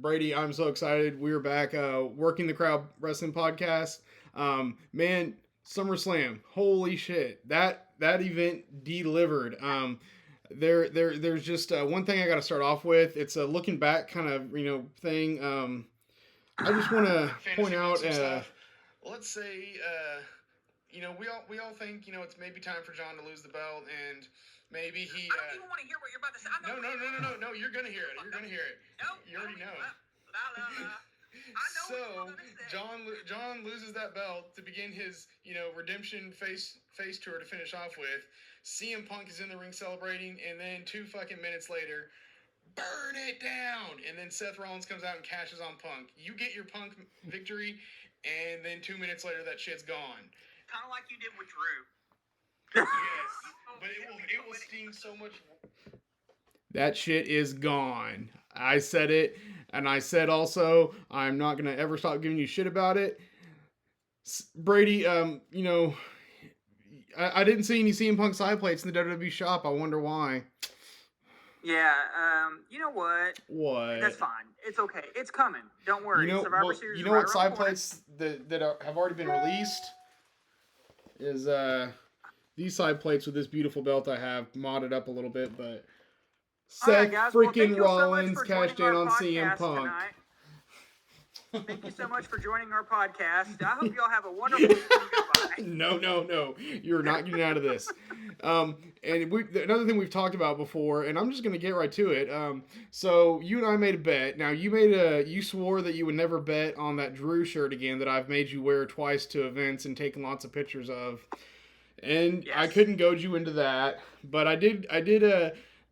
Brady, I'm so excited. We're back working the crowd wrestling podcast. Man, SummerSlam. Holy shit. That event delivered. There's just one thing I got to start off with. It's a looking back kind of, thing. I just want to point out let's say we all think, it's maybe time for John to lose the belt, and maybe he. I don't even want to hear what you're about to say. No. You're gonna hear it. You're gonna hear it. No, You already know. I know what you're gonna say. John loses that belt to begin his redemption face tour to finish off with. CM Punk is in the ring celebrating, and then 2 fucking minutes later, burn it down, and then Seth Rollins comes out and cashes on Punk. You get your Punk victory, and then 2 minutes later that shit's gone. Kind of like you did with Drew. Yes, but it will sting so much. That shit is gone. I said it, and I said also, I'm not gonna ever stop giving you shit about it. Brady, I didn't see any CM Punk side plates in the WWE shop. I wonder why. Yeah, you know what? What? That's fine. It's okay. It's coming. Don't worry. Survivor Series. You know what side plates that have already been released is these side plates with this beautiful belt I have modded up a little bit, but Seth freaking Rollins cashed in on CM Punk. Thank you so much for joining our podcast. I hope you all have a wonderful week. Goodbye. No. You're not getting out of this. And another thing we've talked about before, and I'm just going to get right to it. So you and I made a bet. Now you swore that you would never bet on that Drew shirt again that I've made you wear twice to events and taken lots of pictures of. And yes. I couldn't goad you into that, but I did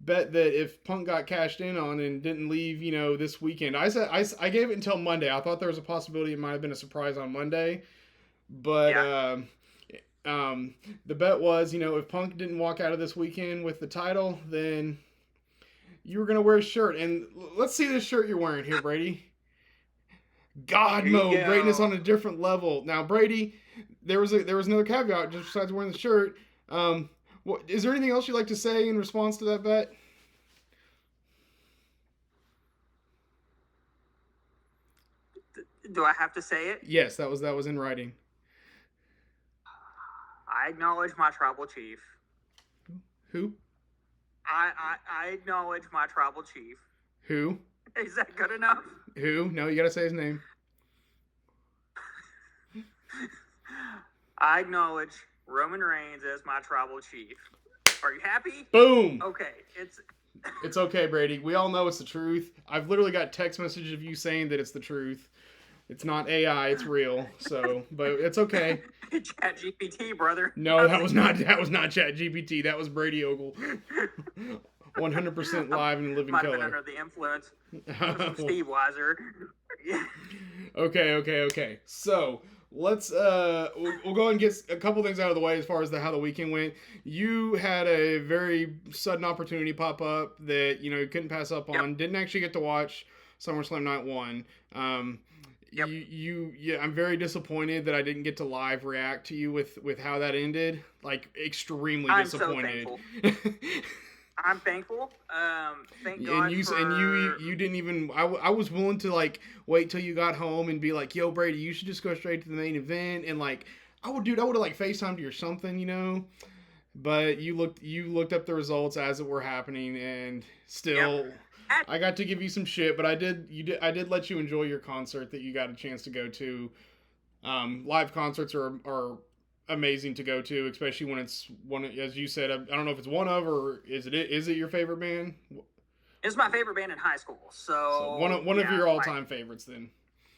bet that if Punk got cashed in on and didn't leave, this weekend, I gave it until Monday. I thought there was a possibility it might have been a surprise on Monday, but the bet was, if Punk didn't walk out of this weekend with the title, then you were gonna wear a shirt. And let's see this shirt you're wearing here, Brady. God mode, greatness on a different level. Now, Brady, there was another caveat just besides wearing the shirt. Is there anything else you'd like to say in response to that bet? Do I have to say it? Yes, that was in writing. I acknowledge my tribal chief. Who? I acknowledge my tribal chief. Who? Is that good enough? Who? No, you gotta say his name. I acknowledge Roman Reigns as my tribal chief. Are you happy? Boom! Okay, It's okay, Brady. We all know it's the truth. I've literally got text messages of you saying that it's the truth. It's not AI, it's real. So, but it's okay. ChatGPT, brother. No, that was not ChatGPT. That was Brady Ogle. 100% live and living Might color. Might have been under the influence of Steve Weiser. Okay. So let's we'll go and get a couple things out of the way as far as how the weekend went. You had a very sudden opportunity pop up that you couldn't pass up on. Yep. Didn't actually get to watch SummerSlam Night 1. Yep. I'm very disappointed that I didn't get to live react to you with how that ended. Like, extremely disappointed. So thankful. I'm thankful. Thank God. And you didn't even. I was willing to wait till you got home and be like, "Yo, Brady, you should just go straight to the main event." And I would have FaceTimed you or something, But you looked up the results as it were happening, and still. Yep. I got to give you some shit, but I did let you enjoy your concert that you got a chance to go to. Live concerts are amazing to go to, especially when it's one, as you said, I don't know if it's one of, or is it your favorite band? It's my favorite band in high school. So one of your all-time favorites then.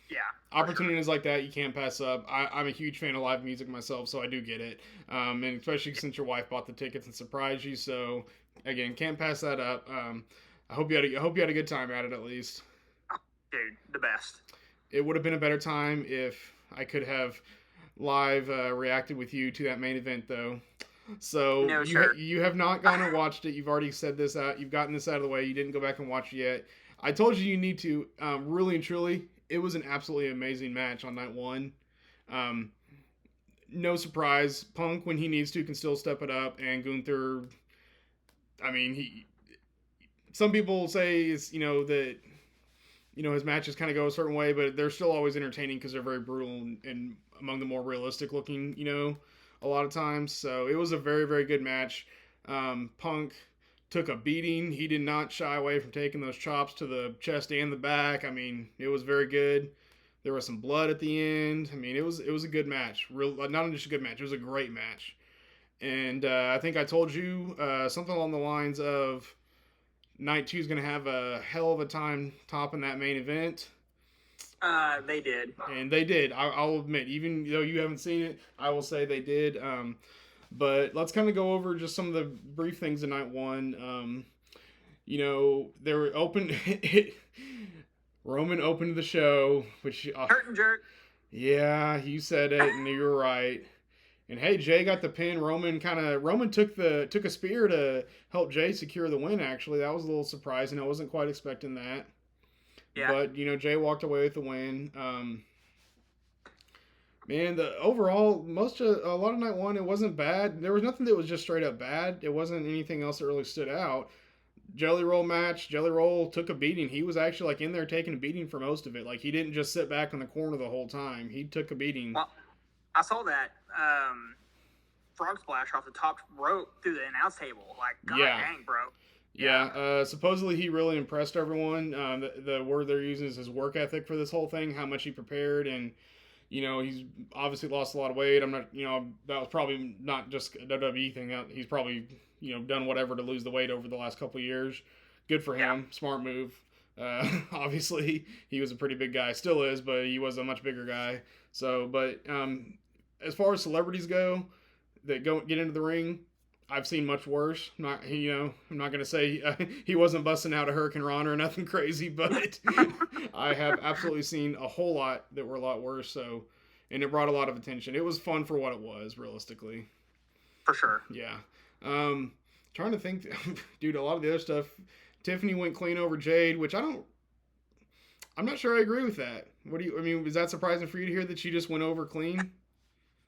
Yeah. Opportunities like that you can't pass up. I'm a huge fan of live music myself, so I do get it. And especially since your wife bought the tickets and surprised you, so again, can't pass that up. I hope you had a good time at it at least. Dude, the best. It would have been a better time if I could have live reacted with you to that main event, though. So no, you have not gone and watched it. You've already said this out. You've gotten this out of the way. You didn't go back and watch it yet. I told you need to. Really and truly, it was an absolutely amazing match on night 1. No surprise. Punk, when he needs to, can still step it up. And Gunther, I mean, some people say is that his matches kind of go a certain way, but they're still always entertaining because they're very brutal and among the more realistic looking, a lot of times. So it was a very, very good match. Punk took a beating. He did not shy away from taking those chops to the chest and the back. I mean, it was very good. There was some blood at the end. I mean, it was a good match. Not just a good match. It was a great match. And I think I told you something along the lines of Night 2 is going to have a hell of a time topping that main event. They did. And they did. I'll admit, even though you haven't seen it, I will say they did. But let's kind of go over just some of the brief things in Night 1. They were open. Roman opened the show, which Curtain jerk. Yeah, you said it, and you were right. And hey, Jay got the pin. Roman took a spear to help Jay secure the win. Actually, that was a little surprising. I wasn't quite expecting that. Yeah. But Jay walked away with the win. Man, the overall a lot of Night 1, it wasn't bad. There was nothing that was just straight up bad. It wasn't anything else that really stood out. Jelly Roll match. Jelly Roll took a beating. He was actually in there taking a beating for most of it. He didn't just sit back in the corner the whole time. He took a beating. Well, I saw that frog splash off the top rope through the announce table. God dang, bro. Yeah. Supposedly he really impressed everyone. The word they're using is his work ethic for this whole thing, how much he prepared, and he's obviously lost a lot of weight. I'm not, that was probably not just a WWE thing. He's probably, done whatever to lose the weight over the last couple of years. Good for him. Yeah. Smart move. Obviously, he was a pretty big guy. Still is, but he was a much bigger guy. So, but as far as celebrities go that get into the ring, I've seen much worse. I'm not going to say he wasn't busting out a Hurricane Ron or nothing crazy, but I have absolutely seen a whole lot that were a lot worse. So, and it brought a lot of attention. It was fun for what it was, realistically. For sure. Yeah. Trying to think, dude. A lot of the other stuff. Tiffany went clean over Jade, which I'm not sure I agree with that. Is that surprising for you to hear that she just went over clean?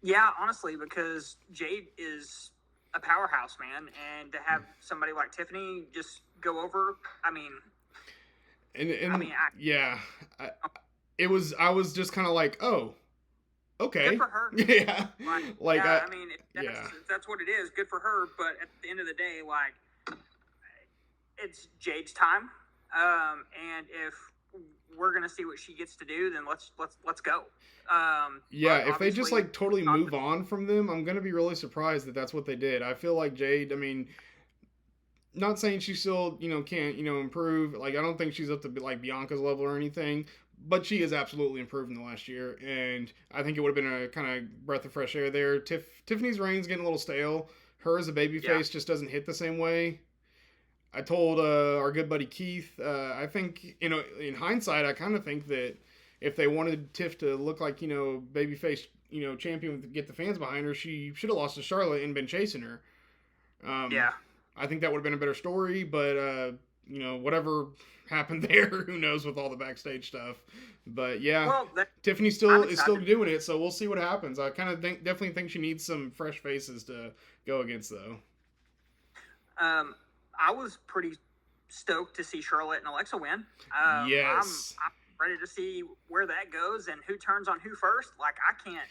Yeah, honestly, because Jade is a powerhouse, man, and to have somebody like Tiffany just go over, I was just kind of oh, okay. Good for her. Yeah. That's what it is. Good for her, but at the end of the day, it's Jade's time, and if we're gonna see what she gets to do, then let's go. If they just totally move on from them, I'm gonna be really surprised that that's what they did. I feel like Jade. Not saying she still can't improve. I don't think she's up to Bianca's level or anything, but she has absolutely improved in the last year, and I think it would have been a kind of breath of fresh air there. Tiffany's reign's getting a little stale. Her as a babyface just doesn't hit the same way. I told our good buddy Keith, I think, in hindsight, I kind of think that if they wanted Tiff to look like, babyface, champion, get the fans behind her, she should have lost to Charlotte and been chasing her. I think that would have been a better story, but, whatever happened there, who knows with all the backstage stuff. But, Tiffany is still doing it, so we'll see what happens. I kind of definitely think she needs some fresh faces to go against, though. I was pretty stoked to see Charlotte and Alexa win. Yes. I'm ready to see where that goes and who turns on who first. I can't.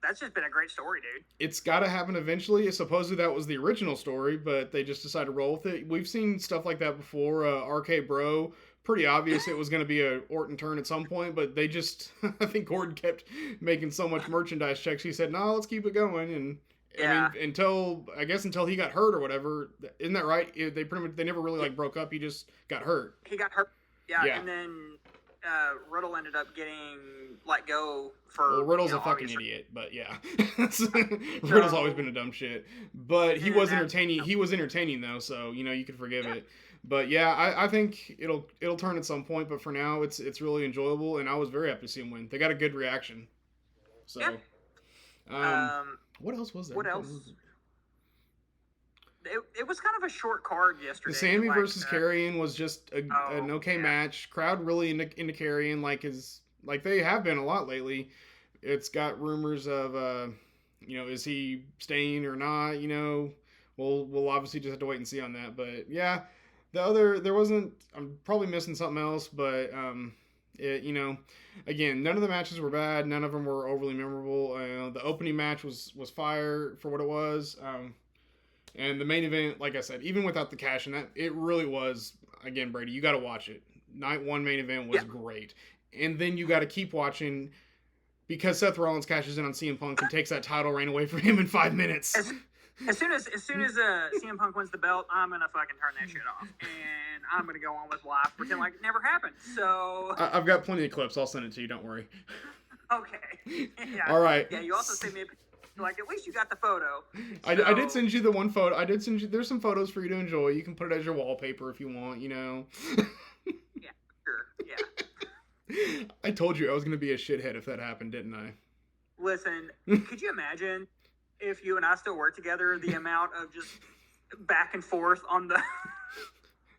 That's just been a great story, dude. It's got to happen eventually. Supposedly that was the original story, but they just decided to roll with it. We've seen stuff like that before. RK Bro, pretty obvious it was going to be a Orton turn at some point, but they just, I think Orton kept making so much merchandise checks. He said, "No, let's keep it going." And until he got hurt or whatever. Isn't that right? They never really broke up. He just got hurt. He got hurt. Yeah. And then Riddle ended up getting let go for. Well, Riddle's a fucking idiot, but yeah, Riddle's always been a dumb shit. But he was entertaining. He was entertaining though, so you could forgive it. But yeah, I think it'll turn at some point. But for now, it's really enjoyable, and I was very happy to see him win. They got a good reaction. So. What else was there? What else? It was kind of a short card yesterday. The Sammy versus Karrion was just an okay match. Crowd really into Karrion, like they have been a lot lately. It's got rumors of, is he staying or not? We'll obviously just have to wait and see on that. But yeah, there wasn't. I'm probably missing something else, but again, none of the matches were bad. None of them were overly memorable. The opening match was fire for what it was. And the main event, like I said, even without the cash in that, it really was. Again, Brady, you got to watch it. Night one main event was great, and then you got to keep watching because Seth Rollins cashes in on CM Punk and takes that title reign away from him in 5 minutes. As soon as CM Punk wins the belt, I'm gonna fucking turn that shit off, and I'm gonna go on with life, pretend like it never happened. So I've got plenty of clips. I'll send it to you. Don't worry. Okay. Yeah. All right. Yeah. You also sent me like at least you got the photo. So... I did send you the one photo. I did send you. There's some photos for you to enjoy. You can put it as your wallpaper if you want. Yeah. Sure. Yeah. I told you I was gonna be a shithead if that happened, didn't I? Listen, could you imagine if you and I still work together, the amount of just back and forth on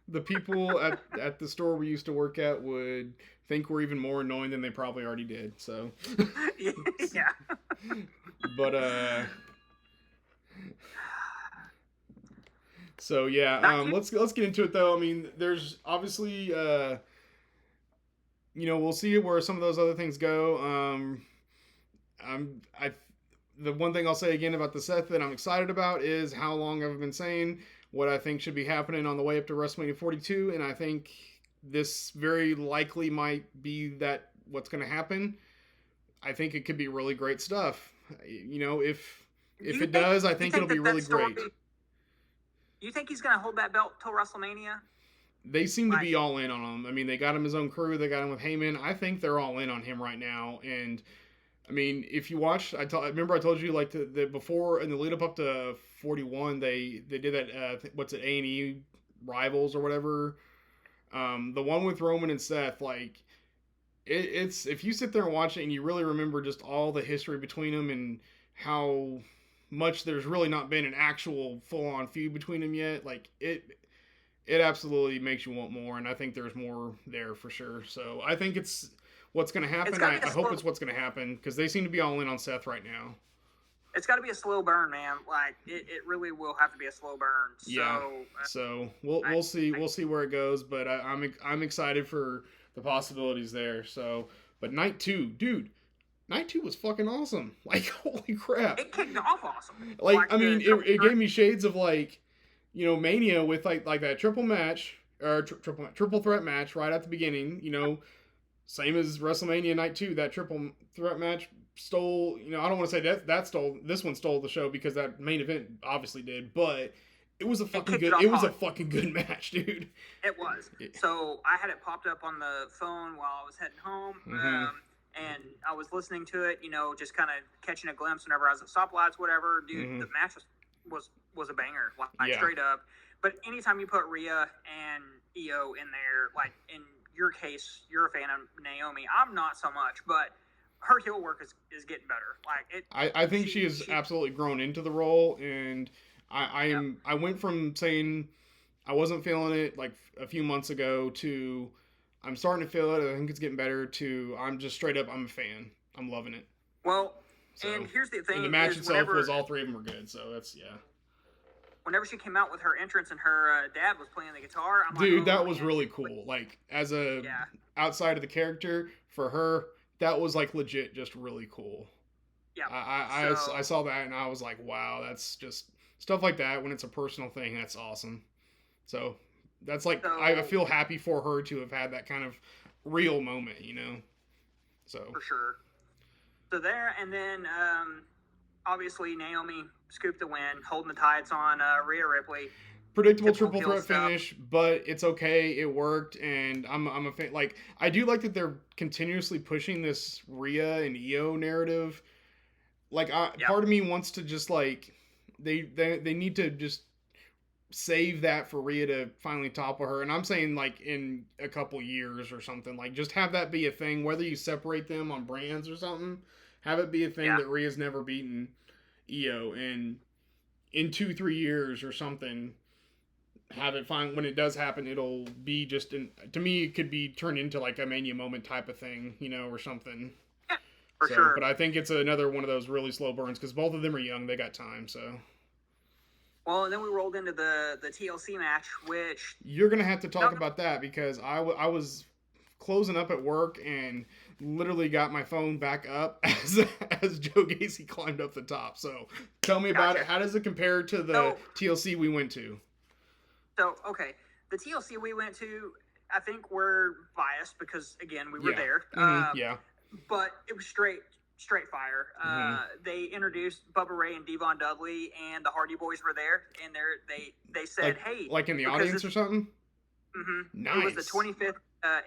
the people at the store we used to work at would think we're even more annoying than they probably already did. So yeah. But so yeah, let's get into it though. I mean, there's obviously we'll see where some of those other things go. The one thing I'll say again about the Seth that I'm excited about is how long I've been saying what I think should be happening on the way up to WrestleMania 42, and I think this very likely might be that what's going to happen. I think it could be really great stuff. If it does, I think it'll be really great. You think he's going to hold that belt till WrestleMania? They seem to be all in on him. I mean, they got him his own crew. They got him with Heyman. I think they're all in on him right now, and I mean, if you watch, remember I told you like the before in the lead up to 41, they did that what's it, A&E Rivals or whatever. The one with Roman and Seth, like it's if you sit there and watch it and you really remember just all the history between them and how much there's really not been an actual full on feud between them yet, like it absolutely makes you want more, and I think there's more there for sure. So I think it's what's going to happen. I hope it's what's going to happen because they seem to be all in on Seth right now. It's got to be a slow burn, man. Like it really will have to be a slow burn. So, yeah. So we'll see. We'll see where it goes. But I'm excited for the possibilities there. So, but night two, dude. Night two was fucking awesome. Like holy crap. It kicked off awesome. Like I mean, it gave me shades of like, Mania with like that triple match or triple threat match right at the beginning. Same as WrestleMania Night 2, that triple threat match stole, I don't want to say this one stole the show because that main event obviously did, but it was a fucking good match, dude. It was. So I had it popped up on the phone while I was heading home, and I was listening to it, just kind of catching a glimpse whenever I was at stoplights, whatever. Dude, the match was a banger, like straight up. But anytime you put Rhea and Io in there, like in your case, you're a fan of Naomi. I'm not so much, but her heel work is getting better. Like I think she has absolutely grown into the role, and I went from saying I wasn't feeling it like a few months ago to I'm starting to feel it. I think it's getting better to I'm just straight up I'm a fan. I'm loving it. Well, and here's the thing: and the match itself was all three of them were good, so that's Whenever she came out with her entrance and her dad was playing the guitar, I'm dude, that was really cool. Like as a outside of the character for her, that was like legit, just really cool. Yeah, I saw that and I was like, wow, that's just stuff like that when it's a personal thing. That's awesome. So that's like I feel happy for her to have had that kind of real moment, So for sure. So there, and then obviously Naomi scooped the win, holding the tights on Rhea Ripley. Predictable triple threat finish, but it's okay. It worked, and I'm a fan. Like I do like that they're continuously pushing this Rhea and Io narrative. Like part of me wants to just like they need to just save that for Rhea to finally topple her, and I'm saying like in a couple years or something. Like just have that be a thing, whether you separate them on brands or something. Have it be a thing that Rhea's never beaten Io, and in 2-3 years or something, have it fine. When it does happen, it'll be just to me, it could be turned into like a Mania moment type of thing, or something. Yeah, for sure. But I think it's another one of those really slow burns because both of them are young. They got time, so. Well, and then we rolled into the TLC match, which You're gonna have to talk about that because I was closing up at work and literally got my phone back up as Joe Gacy climbed up the top. So tell me about it. How does it compare to the TLC we went to? So okay, the TLC we went to, I think we're biased because again we were there. Yeah. But it was straight fire. They introduced Bubba Ray and Devon Dudley, and the Hardy Boys were there, and they said, "Hey," like in the audience or something. Nice. It was the 25th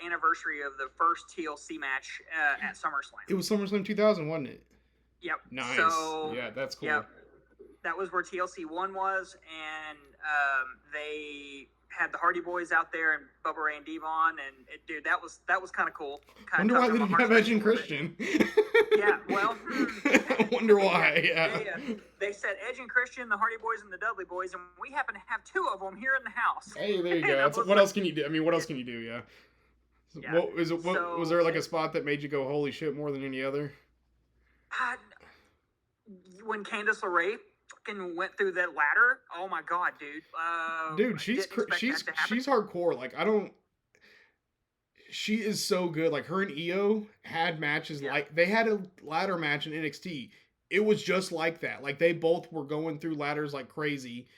anniversary of the first TLC match at SummerSlam. It was SummerSlam 2000, wasn't it? Yep. Nice. So, yeah, that's cool. Yep. That was where TLC 1 was, and they had the Hardy Boys out there and Bubba Ray and Devon, and dude, that was kind of cool. Wonder why they didn't have Edge and Christian. Yeah, well, wonder why. Yeah. They said Edge and Christian, the Hardy Boys, and the Dudley Boys, and we happen to have 2 of them here in the house. Hey, there you go. What else can you do? I mean, what else can you do? Yeah. Was there like a spot that made you go holy shit more than any other? When Candice LeRae went through that ladder, oh my god, dude! She's hardcore. Like she is so good. Like her and Io had matches like they had a ladder match in NXT. It was just like that. Like they both were going through ladders like crazy.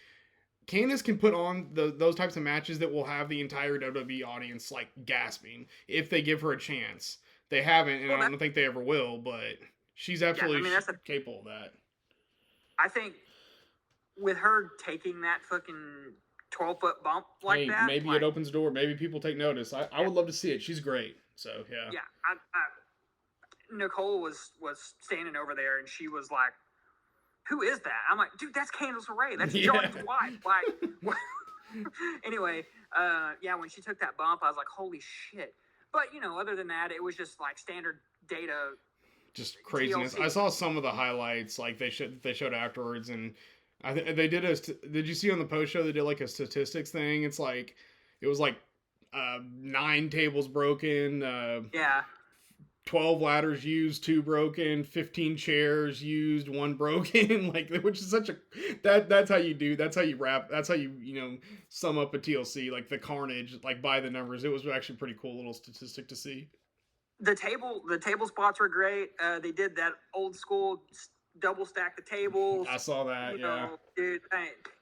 Candice can put on those types of matches that will have the entire WWE audience like gasping if they give her a chance. They haven't, and I don't think they ever will. But she's absolutely capable of that. I think with her taking that fucking 12-foot bump like that, maybe it opens the door. Maybe people take notice. I would love to see it. She's great. So yeah. Yeah, Nicole was standing over there, and she was like, "Who is that?" I'm like, "Dude, that's Candice LeRae. That's Jordan's wife." Like, anyway, when she took that bump, I was like, "Holy shit!" But other than that, it was just like standard data. Just craziness. TLC. I saw some of the highlights, like they showed afterwards, and they did did you see on the post show they did like a statistics thing? It's like it was like 9 tables broken. 12 ladders used, 2 broken, 15 chairs used, 1 broken. Like, which is such a that's how you do. That's how you wrap. That's how you sum up a TLC, like the carnage, like by the numbers. It was actually a pretty cool little statistic to see. The table spots were great. They did that old school double stack the tables. I saw that. Dude.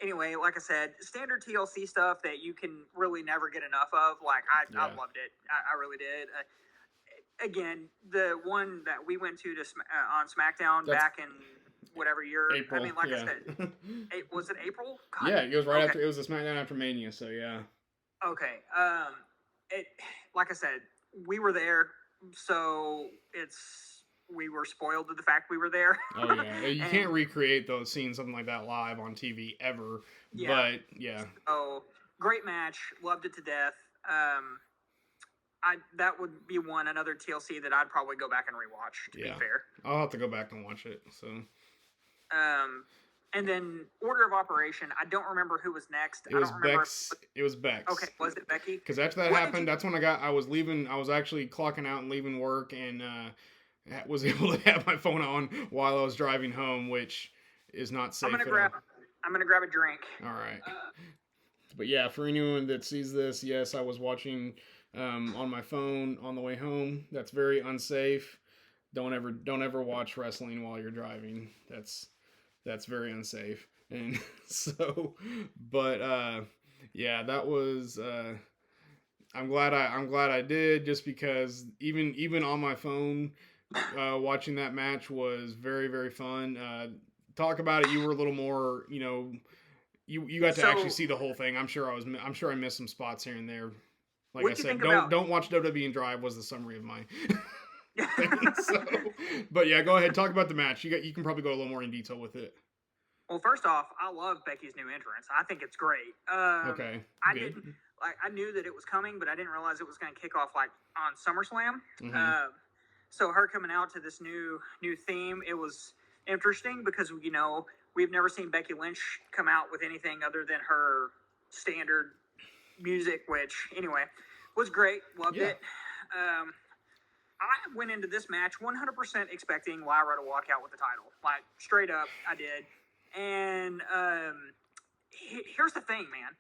Anyway, like I said, standard TLC stuff that you can really never get enough of. Like I loved it. I really did. Again, the one that we went to on SmackDown back in whatever year. April. I mean, like I said, was it April? God. Yeah, it was right after. It was a SmackDown after Mania. So yeah. Okay. Like I said, we were there. So we were spoiled to the fact we were there. Oh yeah, you can't recreate seeing something like that live on TV ever. Yeah. But yeah. Oh, great match, loved it to death. That would be another TLC that I'd probably go back and rewatch. To be fair, I'll have to go back and watch it. So. And then order of operation. I don't remember who was next. It was Bex. It was Bex. Okay, was it Becky? Because after that happened, that's when I was leaving. I was actually clocking out and leaving work, and was able to have my phone on while I was driving home, which is not safe. I'm gonna grab a drink. All right. But yeah, for anyone that sees this, yes, I was watching on my phone on the way home. That's very unsafe. Don't ever watch wrestling while you're driving. That's very unsafe. And so, but that was. I'm glad I did, just because even on my phone, watching that match was very, very fun. Talk about it. You were a little more, you got to actually see the whole thing. I'm sure I missed some spots here and there. Like I said, don't watch WWE and drive was the summary of my thing. So, but yeah, go ahead, talk about the match. You can probably go a little more in detail with it. Well, first off, I love Becky's new entrance. I think it's great. Okay. I knew that it was coming, but I didn't realize it was going to kick off like on SummerSlam. Mm-hmm. So her coming out to this new theme, it was interesting because we've never seen Becky Lynch come out with anything other than her standard music, which anyway was great. Loved it. I went into this match 100% expecting Lyra to walk out with the title, like straight up. I did, and here's the thing, man.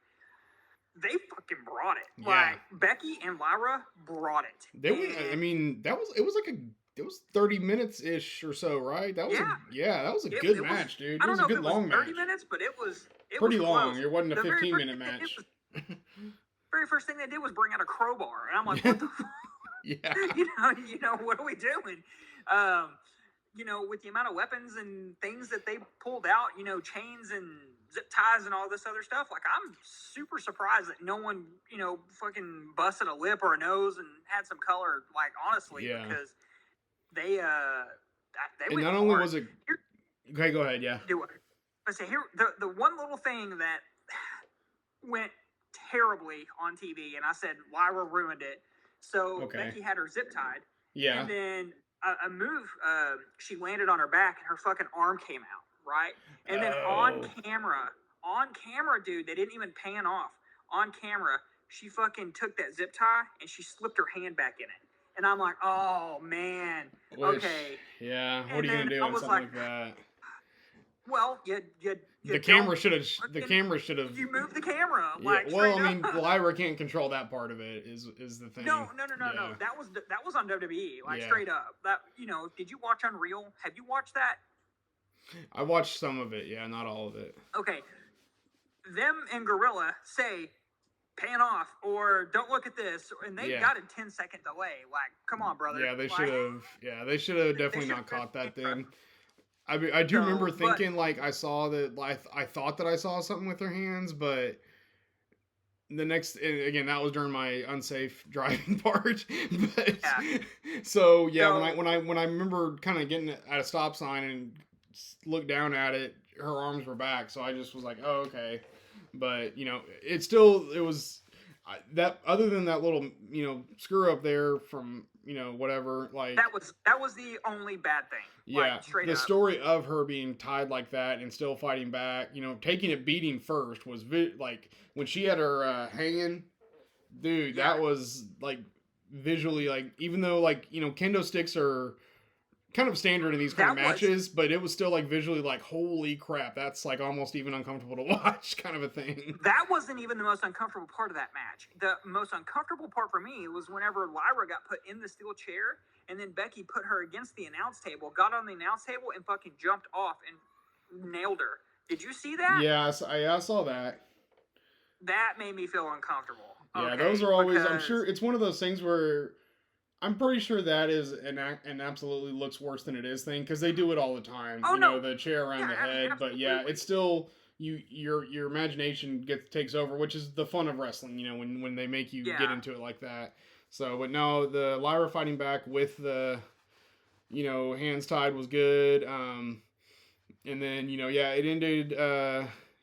They fucking brought it. Yeah. Like Becky and Lyra brought it. I mean, it was 30 minutes ish or so, right? That was that was a good match, dude. It was a good long match. 30 minutes, but it was pretty long. Close. It wasn't a 15-minute match. Very first thing they did was bring out a crowbar, and I'm like, what the fuck? Yeah. You know, what are we doing? You know, with the amount of weapons and things that they pulled out, you know, chains and zip ties and all this other stuff. Like, I'm super surprised that no one, you know, fucking busted a lip or a nose and had some color. Like, honestly, because they and went not only was it. Okay, go ahead. Yeah. I say here the one little thing that went terribly on TV, and I said Lyra ruined it. So Becky had her zip tied. Yeah. And then a move, she landed on her back and her fucking arm came out, right? And then on camera, dude, they didn't even pan off. On camera, she fucking took that zip tie and she slipped her hand back in it. And I'm like, oh, man. Okay. Yeah, what are you going to do on something like that? Well, the camera should have. You moved the camera. Like, well, I mean, Lyra can't control that part of it. Is the thing? No. That was on WWE. Like straight up. That did you watch Unreal? Have you watched that? I watched some of it. Yeah, not all of it. Okay. Them and Gorilla say, pan off or don't look at this, and they got a 10-second delay. Like, come on, brother. Yeah, they should have. Yeah, they should have definitely not caught that then. I mean, I do remember thinking, like, I saw that, like, I thought that I saw something with her hands, but the next, and again, that was during my unsafe driving part. But, so when I remember kind of getting at a stop sign and looked down at it, her arms were back, so I just was like, oh, okay. But, you know, it was that, other than that little, you know, screw up there from, you know, whatever, like that was the only bad thing. Yeah, like, straight the up. Story of her being tied like that and still fighting back, you know, taking a beating first was like when she had her hanging, dude. That was like visually, like, even though, like, you know, kendo sticks are kind of standard in these kind of matches, but it was still like visually like, holy crap, that's like almost even uncomfortable to watch, kind of a thing. That wasn't even the most uncomfortable part of that match. The most uncomfortable part for me was whenever Lyra got put in the steel chair and then Becky put her against the announce table, got on the announce table and fucking jumped off and nailed her. Did you see that? Yeah, I saw that. That made me feel uncomfortable. Yeah, those are always, I'm sure it's one of those things where I'm pretty sure that is an absolutely looks worse than it is thing, because they do it all the time. Oh, you know, the chair around the head. Absolutely. But it's still your imagination takes over, which is the fun of wrestling. You know, when they make you get into it like that. So, but no, the Lyra fighting back with the, you know, hands tied was good. And then, you know, it ended,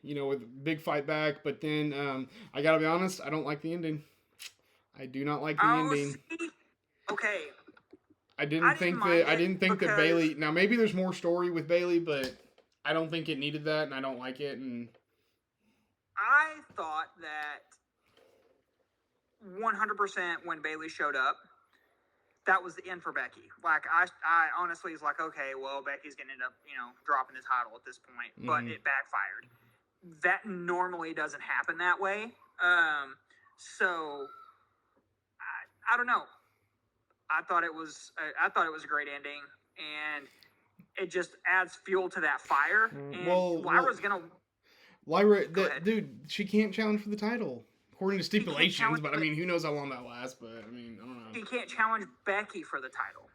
you know, with a big fight back. But then I gotta be honest, I don't like the ending. I do not like the ending. See? Okay. I didn't think that Bayley. Now maybe there's more story with Bayley, but I don't think it needed that, and I don't like it. And I thought that 100% when Bayley showed up, that was the end for Becky. Like, I honestly was like, okay, well, Becky's gonna end up, you know, dropping the title at this point, but it backfired. That normally doesn't happen that way. So I don't know. I thought it was a great ending, and it just adds fuel to that fire. And Lyra, dude, she can't challenge for the title according to stipulations. But I mean, who knows how long that lasts? But I mean, I don't know. She can't challenge Becky for the title.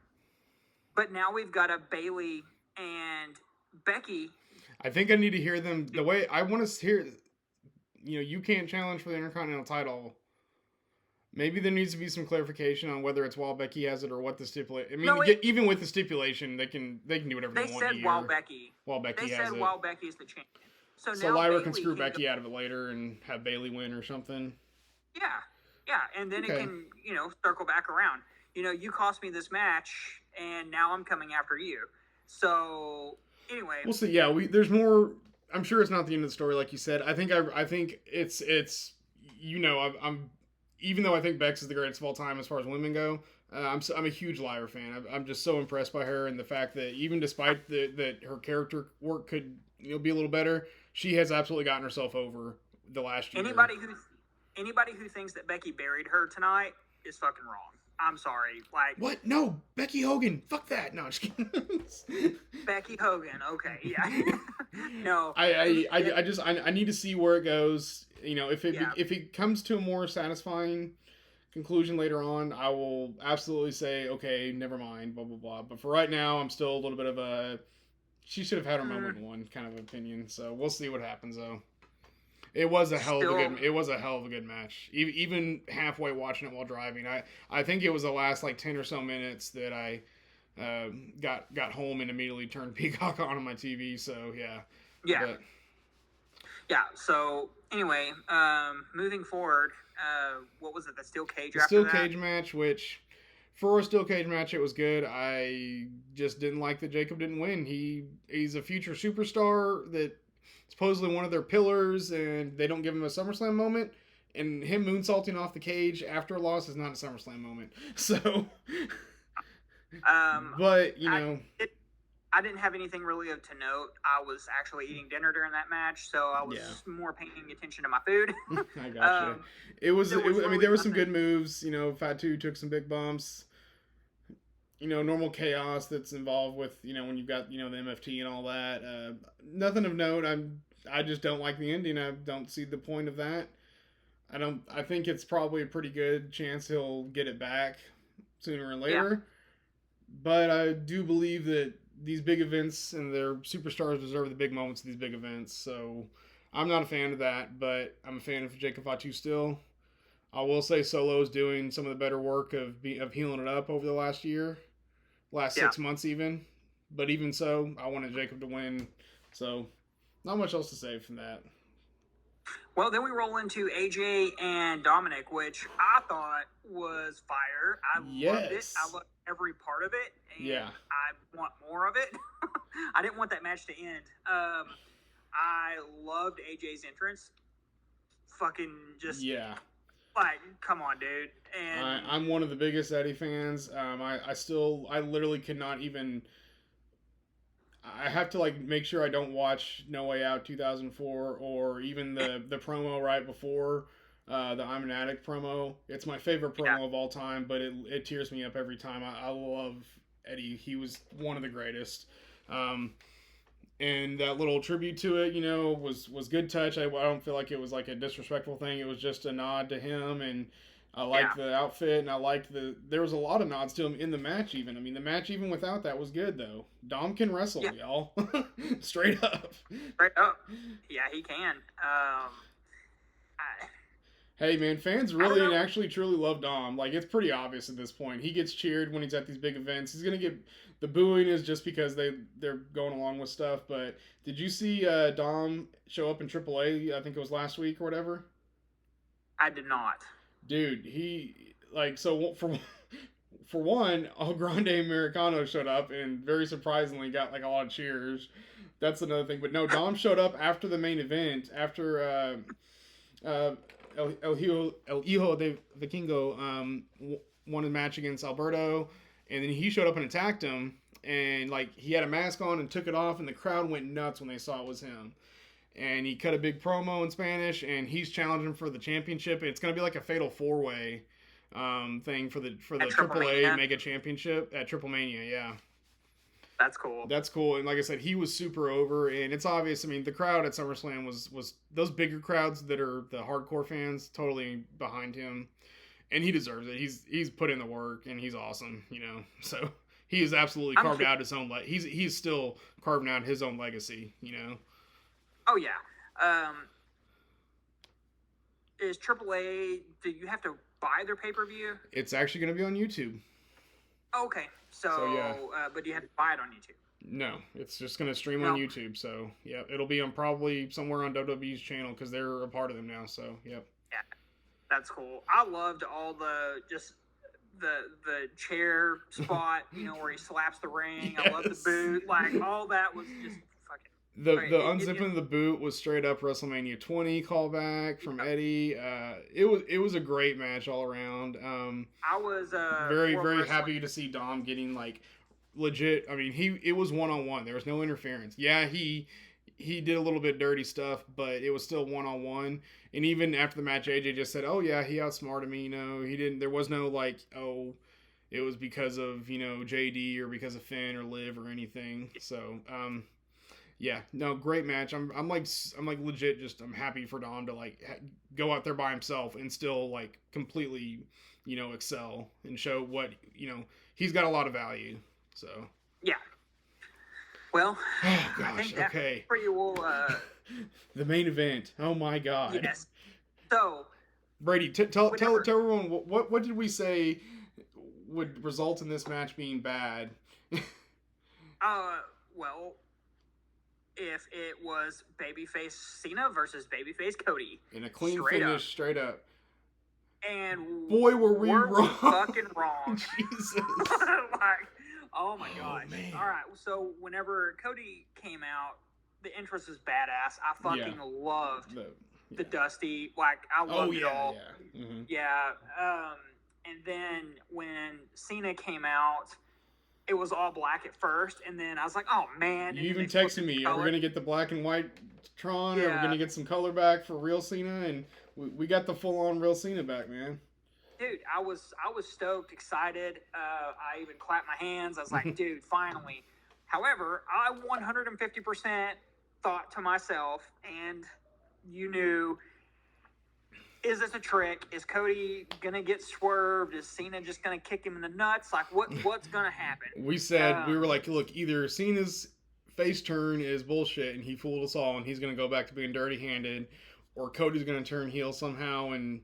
But now we've got a Bayley and Becky. I think I need to hear them the way I want to hear. You know, you can't challenge for the Intercontinental title. Maybe there needs to be some clarification on whether it's while Becky has it or what the stipulation. I mean, even with the stipulation, they can do whatever they want. They said while Becky has it. While Becky's the champion. So now Lyra can screw Becky out of it later and have Bayley win or something. Yeah, and then it can, you know, circle back around. You know, you cost me this match, and now I'm coming after you. So anyway, we'll see. Yeah, there's more. I'm sure it's not the end of the story, like you said. I think it's you know, I'm. Even though I think Bex is the greatest of all time as far as women go, I'm a huge Lyra fan. I'm just so impressed by her, and the fact that even despite that her character work could, you know, be a little better, she has absolutely gotten herself over the last year. Anybody who thinks that Becky buried her tonight is fucking wrong. I'm sorry. Like, what? No, Becky Hogan. Fuck that. No, just kidding. Becky Hogan. Okay, yeah. No. I need to see where it goes. You know, if it comes to a more satisfying conclusion later on, I will absolutely say, okay, never mind, blah blah blah. But for right now, I'm still a little bit of a she should have had her moment one kind of opinion. So we'll see what happens though. It was a hell of a good match. Even halfway watching it while driving, I think it was the last like 10 or so minutes that I got home and immediately turned Peacock on my TV. So yeah. Yeah. So anyway, moving forward, what was it? The steel cage. Cage match, which for a steel cage match, it was good. I just didn't like that Jacob didn't win. He's a future superstar that supposedly one of their pillars, and they don't give him a SummerSlam moment. And him moonsaulting off the cage after a loss is not a SummerSlam moment. So, but you know, I didn't have anything really to note. I was actually eating dinner during that match, so I was more paying attention to my food. I gotcha. There were some good moves. You know, Fatu took some big bumps. You know, normal chaos that's involved with, you know, when you've got, you know, the MFT and all that. Nothing of note. I just don't like the ending. I don't see the point of that. I think it's probably a pretty good chance he'll get it back sooner or later. Yeah. But I do believe that these big events and their superstars deserve the big moments of these big events. So I'm not a fan of that, but I'm a fan of Jacob Fatu still. I will say Solo's doing some of the better work of healing it up over the last 6 months even. But even so, I wanted Jacob to win. So not much else to say from that. Well, then we roll into AJ and Dominic, which I thought was fire. I loved it. I loved every part of it. And I want more of it. I didn't want that match to end. I loved AJ's entrance. Fucking just... Yeah. Like, come on, dude. And I'm one of the biggest Eddie fans. I literally could not even... I have to like make sure I don't watch No Way Out 2004 or even the promo right before the I'm an Addict promo. It's my favorite promo of all time, but it tears me up every time. I love Eddie. He was one of the greatest. And that little tribute to it, you know, was good touch. I don't feel like it was like a disrespectful thing. It was just a nod to him, and I liked the outfit, and I liked there was a lot of nods to him in the match even. I mean, the match even without that was good, though. Dom can wrestle, y'all. Straight up. Straight up. Yeah, he can. Hey, man, fans really and actually truly love Dom. Like, it's pretty obvious at this point. He gets cheered when he's at these big events. He's going to get... The booing is just because they're going along with stuff, but did you see Dom show up in AAA, I think it was last week or whatever? I did not. Dude, he... Like, so for one, El Grande Americano showed up and very surprisingly got, like, a lot of cheers. That's another thing. But no, Dom showed up after the main event, after... El Hijo de Vikingo won a match against Alberto, and then he showed up and attacked him, and like he had a mask on and took it off, and the crowd went nuts when they saw it was him. And he cut a big promo in Spanish, and he's challenging for the championship. It's going to be like a fatal 4-way thing for the AAA Mega Championship at Triple Mania. Yeah. That's cool. And like I said, he was super over, and it's obvious. I mean, the crowd at SummerSlam was those bigger crowds that are the hardcore fans totally behind him, and he deserves it. He's put in the work, and he's awesome, you know. So he has absolutely carved out his own. He's still carving out his own legacy, you know. Oh yeah. Is AAA? Do you have to buy their pay-per-view? It's actually going to be on YouTube. Okay, so yeah. But you have to buy it on YouTube. No, it's just going to stream on YouTube. So yeah, it'll be on probably somewhere on WWE's channel because they're a part of them now. So yep. Yeah, that's cool. I loved all the chair spot, you know, where he slaps the ring. Yes. I love the boot. Like all that was just fucking. The unzipping of the boot was straight up WrestleMania 20 callback from Eddie. It was a great match all around. I was very happy to see Dom getting like legit. I mean, it was 1-on-1. There was no interference. Yeah, he he did a little bit dirty stuff, but it was still 1-on-1. And even after the match, AJ just said, "Oh yeah, he outsmarted me." He didn't. There was no like, "Oh, it was because of JD or because of Finn or Liv or anything." So yeah, no, great match. I'm like legit just I'm happy for Dom to like go out there by himself and still like completely excel and show what he's got a lot of value. So yeah. Well, oh I gosh, think that okay. pretty well. The main event. Oh my god. Yes. So Brady, tell everyone what did we say would result in this match being bad? Well, if it was babyface Cena versus babyface Cody In a clean finish, straight up. And boy, were we wrong. Fucking wrong. Jesus. Like, oh my gosh. Man. All right. So whenever Cody came out, the entrance was badass. I fucking loved the Dusty. Like, I loved it all. Yeah. Mm-hmm. Yeah. And then when Cena came out, it was all black at first, and then I was like, "Oh man!" You even texted me, "Are we gonna get the black and white Tron? Yeah. Are we gonna get some color back for real Cena?" And we got the full on real Cena back, man. Dude, I was stoked, excited. I even clapped my hands. I was like, "Dude, finally!" However, I 150% thought to myself, and you knew, is this a trick? Is Cody gonna get swerved? Is Cena just gonna kick him in the nuts? Like, what's gonna happen? We said, we were like, look, either Cena's face turn is bullshit and he fooled us all and he's gonna go back to being dirty handed, or Cody's gonna turn heel somehow, and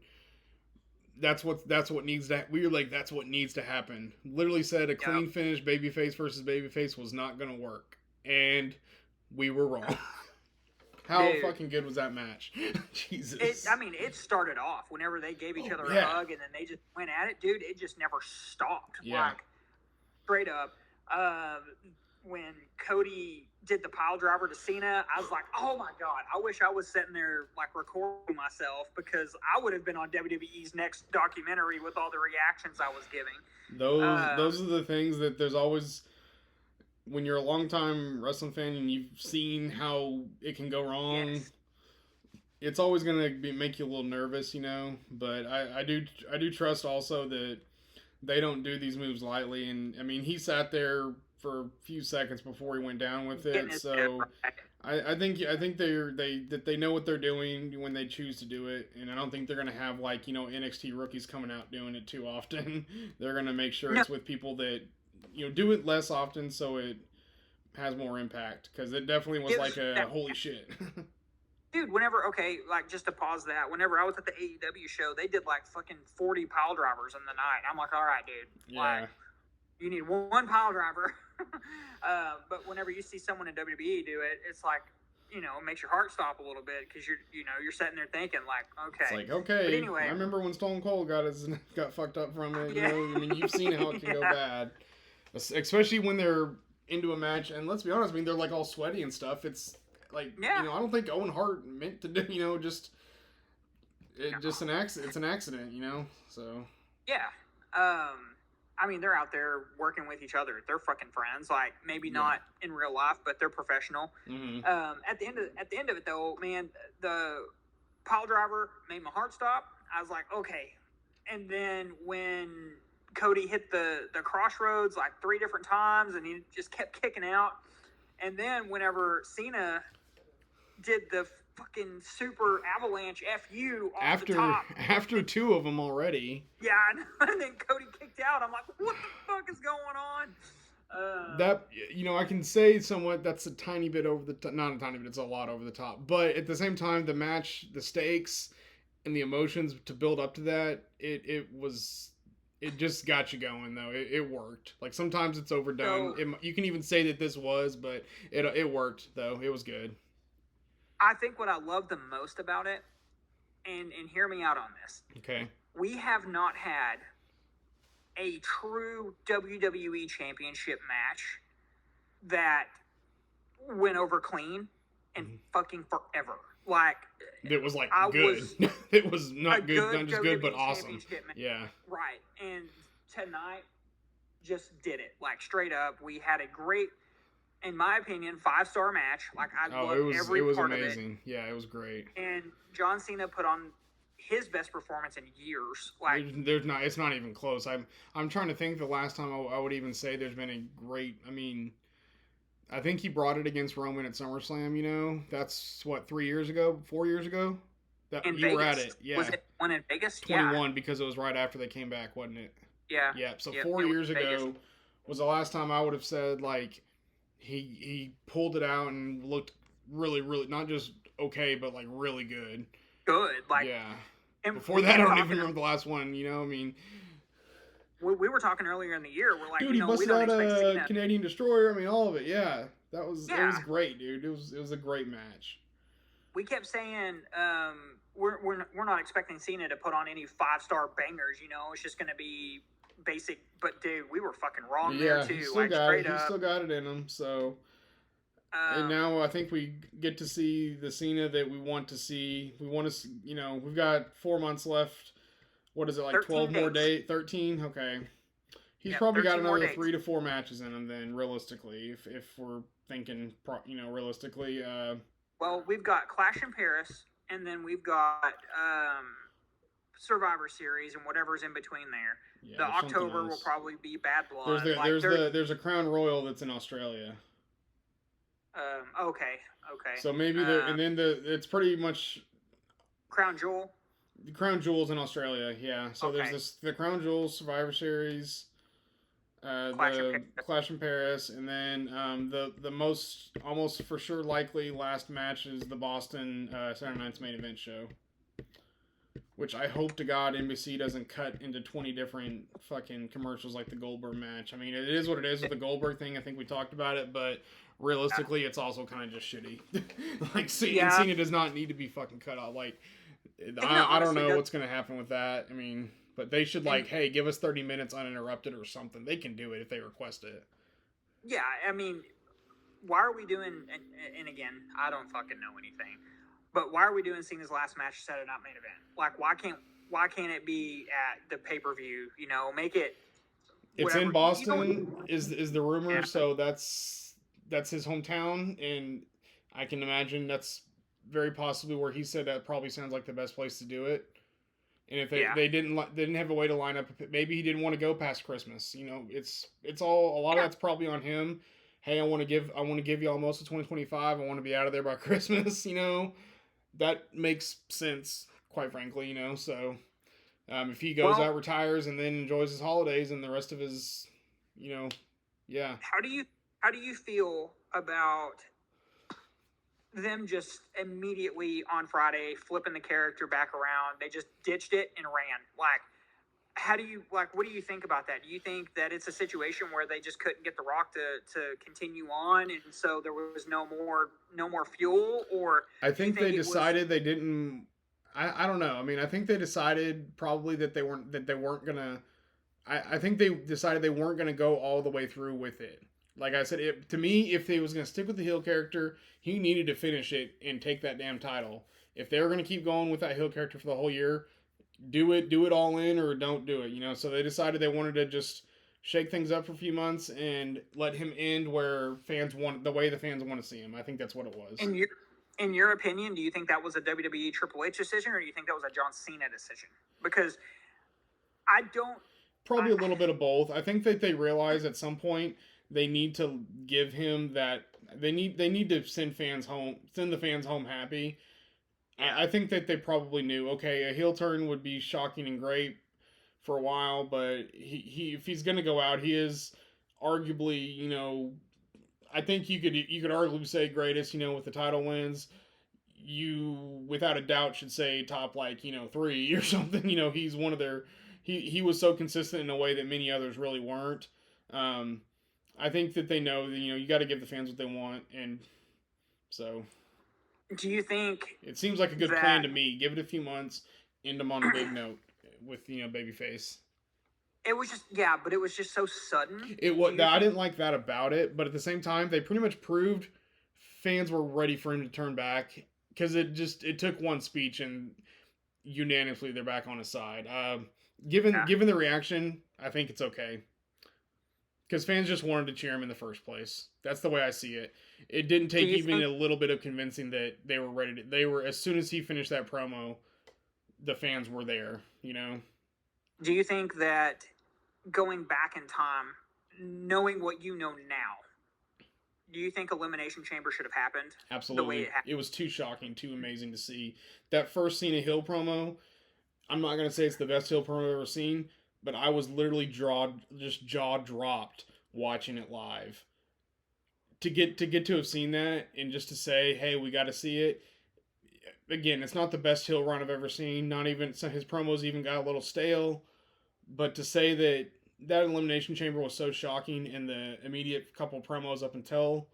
that's what needs to. We were like, that's what needs to happen. Literally said a clean finish, babyface versus babyface was not gonna work, and we were wrong. How fucking good was that match? Jesus. It started off whenever they gave each other a hug, and then they just went at it, dude. It just never stopped. Yeah. Like, straight up. When Cody did the pile driver to Cena, I was like, oh my god, I wish I was sitting there like recording myself, because I would have been on WWE's next documentary with all the reactions I was giving. Those are the things that there's always. When you're a longtime wrestling fan and you've seen how it can go wrong, it's always gonna make you a little nervous, But I do trust also that they don't do these moves lightly. And I mean, he sat there for a few seconds before he went down with it, so I think they know what they're doing when they choose to do it, and I don't think they're gonna have like NXT rookies coming out doing it too often. They're gonna make sure it's with people that. Do it less often so it has more impact, because it definitely was like a holy shit. Dude, like just to pause that, whenever I was at the AEW show, they did like fucking 40 pile drivers in the night. I'm like, all right, dude. Yeah. Like, you need one pile driver. But whenever you see someone in WWE do it, it's like, it makes your heart stop a little bit, because you're sitting there thinking like, okay. It's like, okay. But anyway, I remember when Stone Cold got fucked up from it. You've seen how it can go bad. Especially when they're into a match, and let's be honest, they're like all sweaty and stuff. It's like, I don't think Owen Hart meant to do, just an accident. It's an accident, so. Yeah. They're out there working with each other. They're fucking friends. Like, maybe not in real life, but they're professional. Mm-hmm. At the end of it, though, man, the pile driver made my heart stop. I was like, okay. And then when Cody hit the crossroads like 3 different times, and he just kept kicking out. And then whenever Cena did the fucking super avalanche FU off the top. After 2 of them already. Yeah, and then Cody kicked out. I'm like, what the fuck is going on? That, I can say somewhat that's a tiny bit over the top. Not a tiny bit, it's a lot over the top. But at the same time, the match, the stakes, and the emotions to build up to that, it just got you going, though. It worked. Like, sometimes it's overdone. You can even say that this was, but it worked, though. It was good. I think what I love the most about it, and hear me out on this. Okay. We have not had a true WWE Championship match that went over clean in fucking forever. Like, it was like good. It was not good, not just good, but awesome. Yeah. Right. And tonight just did it. Like, straight up, we had a great in my opinion, 5-star match. Like, I loved every it was part amazing. of it. Yeah, it was great. And John Cena put on his best performance in years. Like, there's not, it's not even close. I'm trying to think the last time I would even say there's been a great. I mean, I think he brought it against Roman at SummerSlam. You know, that's what 3 years ago, 4 years ago. That in you Vegas. were at it. Yeah, Was it one in Vegas? 21 Yeah. because it was right after they came back, wasn't it? Yeah. Yeah. So Yep, 4 years Vegas. ago was the last time I would have said like he pulled it out and looked really not just okay but like really good. Good. Like, yeah. and Before that, I don't even remember the last one. You know, I mean, we were talking earlier in the year. We're like, dude, he busted we don't out expect a Cena. Canadian Destroyer. I mean, all of it. Yeah, it was great, dude. It was a great match. We kept saying we're not expecting Cena to put on any 5-star bangers. You know, it's just going to be basic. But dude, we were fucking wrong there too. He still like, got it. He still got it in him. So. And now I think we get to see the Cena that we want to see. We want to, you know, we've got 4 months left. What is it, like 12 more days? 13? Okay. He's probably got another 3 to 4 matches in him then, realistically, if we're thinking, you know, realistically. Well, we've got Clash in Paris, and then we've got Survivor Series and whatever's in between there. Yeah, the October will probably be Bad Blood. There's a Crown Royal that's in Australia. Okay. So maybe and then it's pretty much Crown Jewel. The Crown Jewel's in Australia, yeah. So there's the Crown Jewel Survivor Series, the Clash in Paris, and then the most almost for sure likely last match is the Boston Saturday Night's Main Event show, which I hope to God NBC doesn't cut into 20 different fucking commercials like the Goldberg match. I mean, it is what it is with the Goldberg thing. I think we talked about it, but realistically, it's also kind of just shitty. Like, Cena does not need to be fucking cut out. Like, I don't know what's going to happen with that. I mean, but they should, like, hey, give us 30 minutes uninterrupted or something. They can do it if they request it. Yeah, I mean, why are we doing, and again, I don't fucking know anything, but why are we doing Cena's last match Saturday Night Main Event? Like, why can't it be at the pay-per-view? You know, make it. It's in Boston, is the rumor, so that's his hometown, and I can imagine that's very possibly where he said that probably sounds like the best place to do it. And if they didn't have a way to line up, maybe he didn't want to go past Christmas. You know, it's all a lot of that's probably on him. Hey, I want to give y'all most of 2025. I want to be out of there by Christmas. You know, that makes sense, quite frankly. You know, so if he goes out, retires, and then enjoys his holidays and the rest of his, you know, yeah. How do you feel about them just immediately on Friday flipping the character back around? They just ditched it and ran. Like, what do you think about that? Do you think that it's a situation where they just couldn't get The Rock to continue on, and so there was no more fuel? Or I think they decided they didn't. I don't know. I mean, I think they decided probably that they weren't gonna. I think they decided they weren't gonna go all the way through with it. Like I said, to me, if they was going to stick with the heel character, he needed to finish it and take that damn title. If they were going to keep going with that heel character for the whole year, do it all in or don't do it, you know? So they decided they wanted to just shake things up for a few months and let him end where the way the fans want to see him. I think that's what it was. In your opinion, do you think that was a WWE Triple H decision, or do you think that was a John Cena decision? Because I don't... Probably a little bit of both. I think that they realized at some point they need to give him that. They need to send the fans home happy. Yeah. I think that they probably knew. Okay, a heel turn would be shocking and great for a while, but he if he's gonna go out, he is arguably, you know, I think you could arguably say greatest. You know, with the title wins, you without a doubt should say top 3 or something. You know, he's one of their. He was so consistent in a way that many others really weren't. I think that they know that, you know, you got to give the fans what they want, and so. Do you think it seems like a good plan to me? Give it a few months, end them on a big note with, you know, babyface. It was just but it was just so sudden. I didn't like that about it, but at the same time, they pretty much proved fans were ready for him to turn back because it took one speech and unanimously they're back on his side. Given the reaction, I think it's okay. because fans just wanted to cheer him in the first place. That's the way I see it. It didn't Do take you even think a little bit of convincing that they were ready to. They were, as soon as he finished that promo, the fans were there. You know. do you think that going back in time, knowing what you know now, do you think Elimination Chamber should have happened the way Absolutely. it happened? It was too shocking, too amazing to see. That first Cena Hill promo, I'm not going to say it's the best Hill promo I've ever seen, but I was literally just jaw dropped watching it live. To have seen that and just to say, hey, we got to see it. Again, it's not the best Hill run I've ever seen. Not even his promos even got a little stale. But to say that that Elimination Chamber was so shocking in the immediate couple promos up until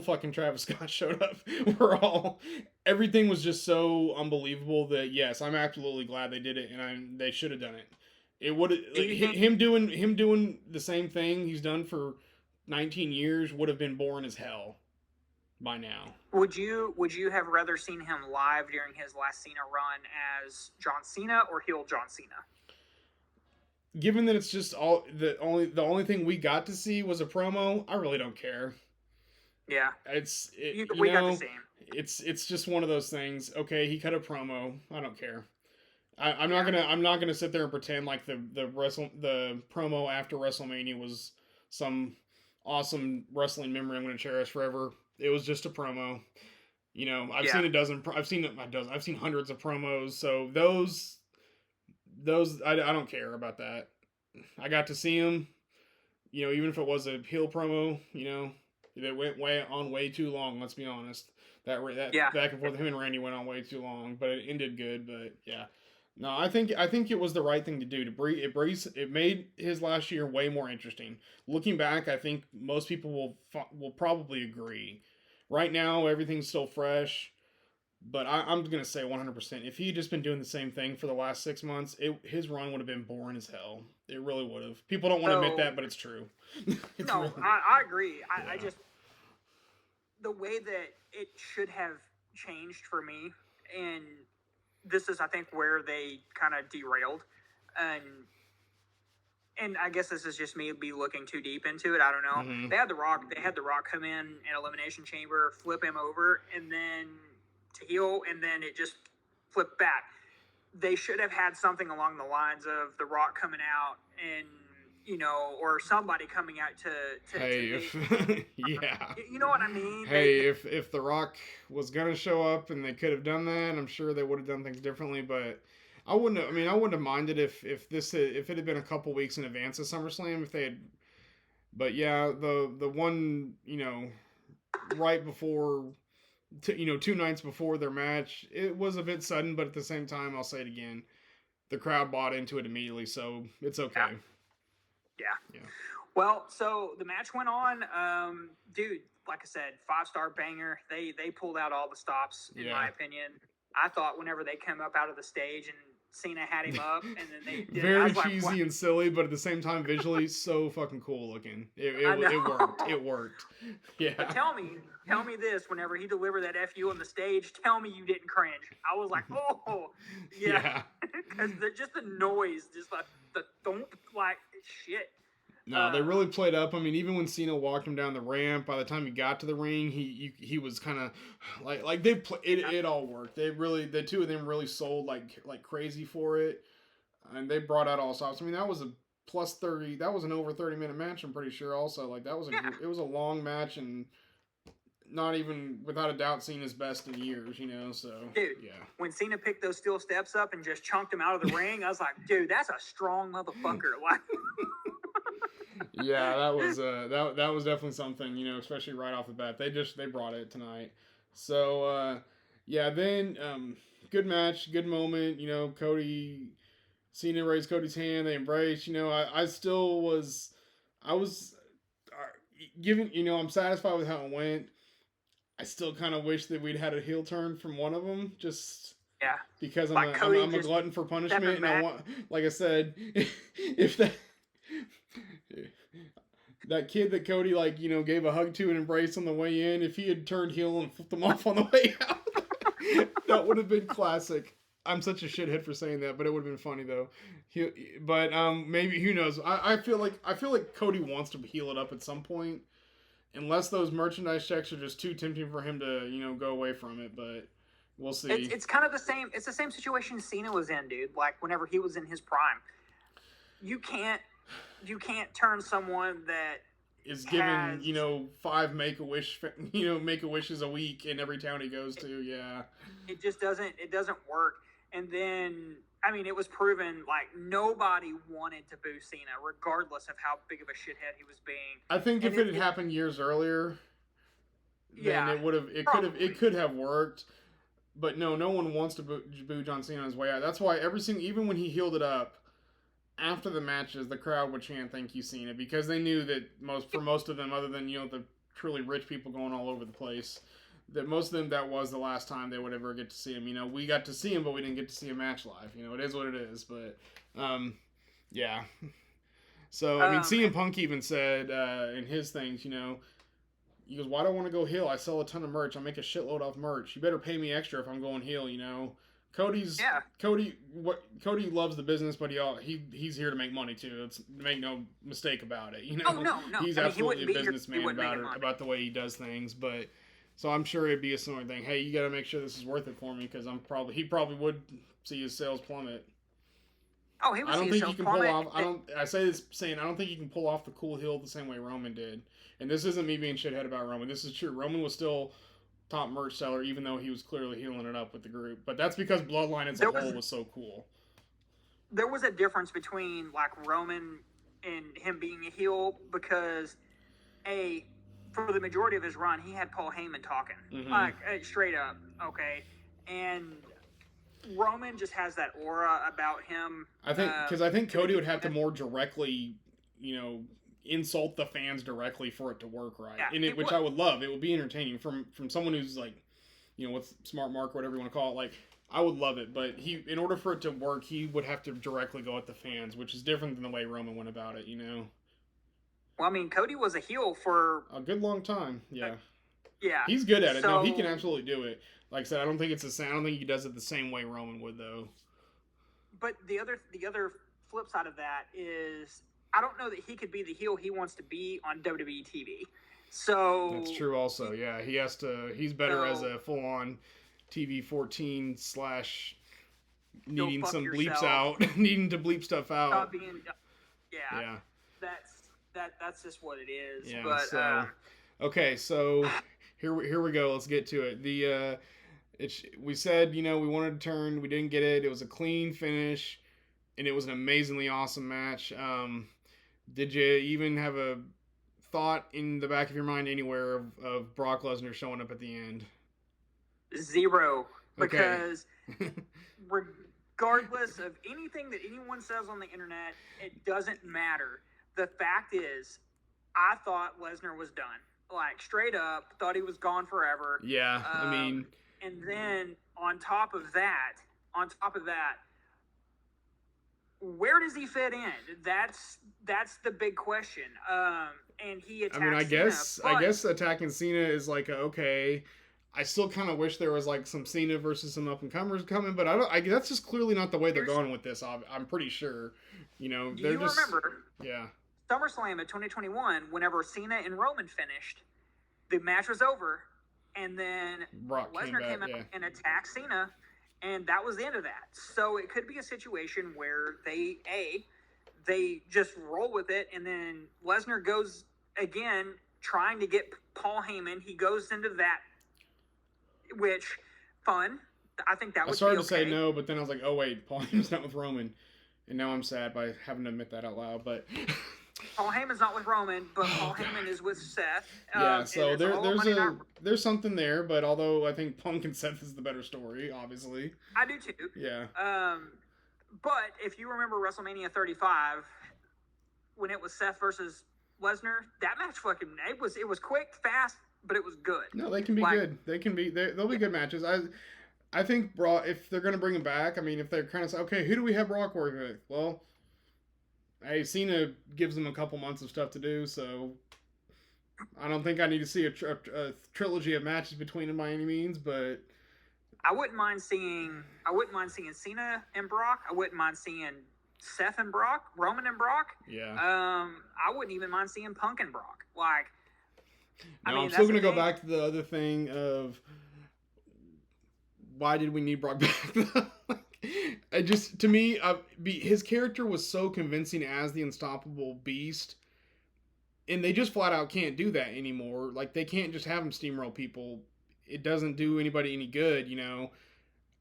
fucking Travis Scott showed up, everything was just so unbelievable that yes, I'm absolutely glad they did it, and they should have done it. It would like, him doing the same thing he's done for 19 years would have been boring as hell by now. Would you have rather seen him live during his last Cena run as John Cena or heel John Cena? Given that it's just the only thing we got to see was a promo, I really don't care. Yeah, we got to see him. It's just one of those things. Okay, he cut a promo. I don't care. I'm not gonna sit there and pretend like the promo after WrestleMania was some awesome wrestling memory I'm gonna cherish forever. It was just a promo. You know, I've seen hundreds of promos. So those I don't care about that. I got to see him. You know, even if it was a heel promo, you know, that went way too long. Let's be honest. That back and forth, him and Randy went on way too long, but it ended good. But yeah, no, I think it was the right thing to do. It made his last year way more interesting. Looking back, I think most people will probably agree. Right now, everything's still fresh, but I'm gonna say 100%. If he had just been doing the same thing for the last 6 months, his run would have been boring as hell. It really would have. People don't want to admit that, but it's true. I agree. I just the way that it should have changed for me, and this is I think where they kind of derailed, and I guess this is just me looking too deep into it. I don't know. Mm-hmm. They had the Rock come in Elimination Chamber, flip him over, and then to heel, and then it just flipped back. They should have had something along the lines of the Rock coming out and, you know, or somebody coming out to yeah. You know what I mean? Hey, if the Rock was gonna show up and they could have done that, I'm sure they would have done things differently. But I wouldn't have minded if it had been a couple weeks in advance of SummerSlam if they had. But yeah, the one, you know, right before. 2 nights before their match, it was a bit sudden, but at the same time, I'll say it again, the crowd bought into it immediately, so it's okay. Yeah. Well, so the match went on. Dude, like I said, 5-star banger. They pulled out all the stops, in my opinion. I thought whenever they came up out of the stage and Cena had him up, and then they did very cheesy and silly, but at the same time, visually so fucking cool looking. It worked. Yeah. But tell me this: whenever he delivered that FU on the stage, tell me you didn't cringe. I was like, oh, yeah, because just the noise, just like the thump, like shit. No, they really played up. I mean, even when Cena walked him down the ramp, by the time he got to the ring, he was kind of like they it all worked. The two of them really sold like crazy for it, and they brought out all stops. I mean, that was a plus 30. That was an over 30-minute match. I'm pretty sure. Also, like it was a long match and not even without a doubt Cena's best in years. You know, so dude, when Cena picked those steel steps up and just chunked him out of the ring, I was like, dude, that's a strong motherfucker. Like. Yeah, that was that was definitely something, you know, especially right off the bat. They brought it tonight. So then good match, good moment, you know, Cena raised Cody's hand, they embraced, you know, I was given, you know, I'm satisfied with how it went. I still kind of wish that we'd had a heel turn from one of them, just because I'm a glutton for punishment, and I want, like I said, if that kid that Cody, like, you know, gave a hug to and embrace on the way in, if he had turned heel and flipped him off on the way out, that would have been classic. I'm such a shithead for saying that, but it would have been funny though. But maybe who knows? I feel like Cody wants to heal it up at some point, unless those merchandise checks are just too tempting for him to go away from it. But we'll see. It's kind of the same. It's the same situation Cena was in, dude. Like whenever he was in his prime, you can't turn someone that is given 5 Make-A-Wish Make-A-Wishes a week in every town he goes to. Yeah, it just doesn't work. And then I mean, it was proven like nobody wanted to boo Cena, regardless of how big of a shithead he was being. I think if it had happened years earlier, then it could have worked. But no one wants to boo John Cena on his way out. That's why even when he healed it up, after the matches, the crowd would chant "Thank you, Cena," because they knew that most of them, other than the truly rich people going all over the place, that most of them, that was the last time they would ever get to see him. We got to see him, but we didn't get to see a match live. It is what it is. But yeah. So I mean, CM Punk even said in his things, he goes, "Why do I want to go heel? I sell a ton of merch. I make a shitload off merch. You better pay me extra if I'm going heel." Cody loves the business, but he's here to make money too. Let's make no mistake about it. Oh, no. He's absolutely a businessman about the way he does things. But so I'm sure it'd be a similar thing. Hey, you got to make sure this is worth it for me because he probably would see his sales plummet. Oh, he would see his sales plummet. I don't think he can pull off the cool heel the same way Roman did. And this isn't me being shithead about Roman. This is true. Roman was still top merch seller, even though he was clearly healing it up with the group. But that's because Bloodline as a whole was so cool. There was a difference between like Roman and him being a heel because for the majority of his run, he had Paul Heyman talking like straight up, okay, and Roman just has that aura about him. I think because Cody would have to more directly, insult the fans directly for it to work right, which I would love. It would be entertaining from someone who's like, what's smart mark, whatever you want to call it. Like, I would love it, but in order for it to work, he would have to directly go at the fans, which is different than the way Roman went about it. Well, I mean, Cody was a heel for a good long time. Yeah, yeah, he's good at it. No, he can absolutely do it. Like I said, I don't think he does it the same way Roman would, though. But the other flip side of that is, I don't know that he could be the heel he wants to be on WWE TV. So that's true. Also, yeah, he has to. He's better as a full-on TV 14 / needing some bleeps out, needing to bleep stuff out. Yeah. That's just what it is. Yeah. But okay, so here we go. Let's get to it. We said we wanted to turn. We didn't get it. It was a clean finish, and it was an amazingly awesome match. Did you even have a thought in the back of your mind anywhere of Brock Lesnar showing up at the end? Zero. Because regardless of anything that anyone says on the internet, it doesn't matter. The fact is, I thought Lesnar was done. Like, straight up, thought he was gone forever. Yeah, I mean... And then, on top of that, where does he fit in? That's the big question. And he attacks I guess attacking Cena is like okay. I still kind of wish there was like some Cena versus some up and comers coming, but that's just clearly not the way they're going with this. I'm pretty sure. Remember? Yeah. SummerSlam of 2021, whenever Cena and Roman finished, the match was over, and then Lesnar came out and attacked Cena. And that was the end of that. So it could be a situation where they just roll with it, and then Lesnar goes again trying to get Paul Heyman. He goes into that, which fun. I think that would be okay. I started to say no, but then I was like, oh wait, Paul Heyman's not with Roman, and now I'm sad by having to admit that out loud. But Paul Heyman's not with Roman, but Paul Heyman is with Seth. Yeah, so there's something there, but although I think Punk and Seth is the better story, obviously. I do too. Yeah. But if you remember WrestleMania 35, when it was Seth versus Lesnar, that match it was quick, fast, but it was good. No, they can be good. They'll be good matches. I think Brock, if they're gonna bring him back, I mean, if they're kind of okay, who do we have Brock working with? Well, hey, Cena gives them a couple months of stuff to do, so I don't think I need to see a trilogy of matches between them by any means, but I wouldn't mind seeing Cena and Brock. I wouldn't mind seeing Seth and Brock, Roman and Brock. Yeah. I wouldn't even mind seeing Punk and Brock. Like, no, I mean, I'm still gonna go back to the other thing of why did we need Brock back? I just, to me, his character was so convincing as the unstoppable beast, and they just flat out can't do that anymore. Like, they can't just have him steamroll people. It doesn't do anybody any good, you know.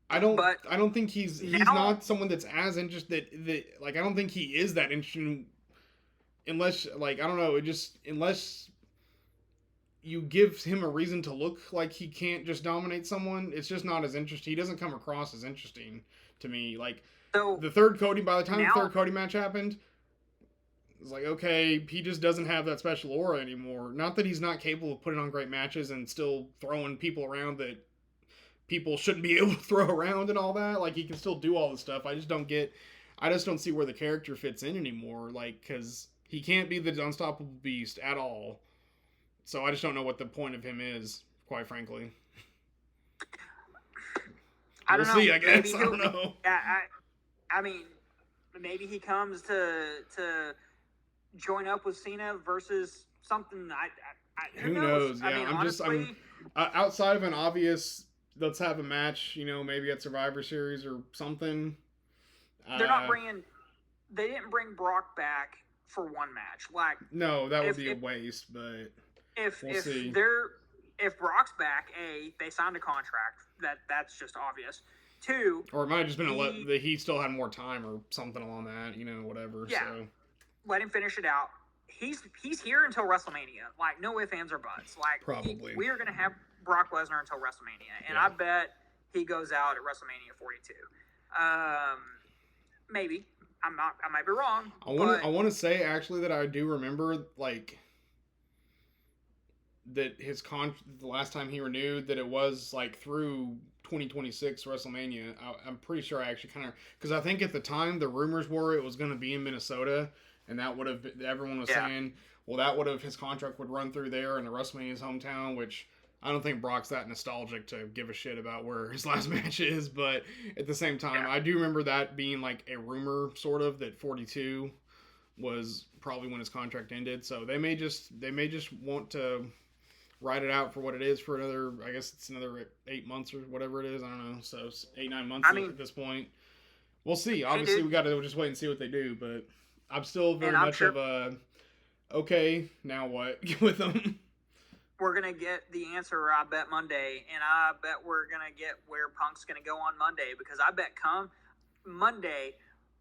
I don't think he's not someone that's as interested that like I don't think he is that interesting unless like I don't know, unless you give him a reason to look like he can't just dominate someone, it's just not as interesting. He doesn't come across as interesting to me. Like by the time the third Cody match happened, it's like, okay, he just doesn't have that special aura anymore. Not that he's not capable of putting on great matches and still throwing people around that people shouldn't be able to throw around and all that. Like, he can still do all this stuff. I just don't see where the character fits in anymore. Like, because he can't be the unstoppable beast at all. So I just don't know what the point of him is, quite frankly. We'll see, I guess. I don't know. I mean, maybe he comes to join up with Cena versus something. Who knows? Yeah, I mean, honestly, I'm outside of an obvious, let's have a match, you know, maybe at Survivor Series or something. They didn't bring Brock back for one match. Like, no, that would be a waste, but we'll see. If Brock's back, they signed a contract. That's just obvious. 2, or it might have just been that he still had more time or something along that, you know, whatever. Yeah. So let him finish it out. He's here until WrestleMania. Like, no ifs, ands, or buts. Like, probably we are going to have Brock Lesnar until WrestleMania, and I bet he goes out at WrestleMania 42. Maybe I might be wrong. I want to say actually that I do remember like that the last time he renewed that it was like through 2026 WrestleMania. I'm pretty sure I actually because I think at the time the rumors were it was going to be in Minnesota, and that would have everyone was saying, well, that would have his contract would run through there in the WrestleMania's hometown, which I don't think Brock's that nostalgic to give a shit about where his last match is, but at the same time, I do remember that being like a rumor, sort of, that 42 was probably when his contract ended. So they may just want to ride it out for what it is for another, I guess it's another 8 months or whatever it is. I don't know. So 8-9 months at this point. We'll see. Obviously, we got to just wait and see what they do, but I'm still very much of a, okay, now what with them? We're going to get the answer, I bet, Monday, and I bet we're going to get where Punk's going to go on Monday, because I bet come Monday,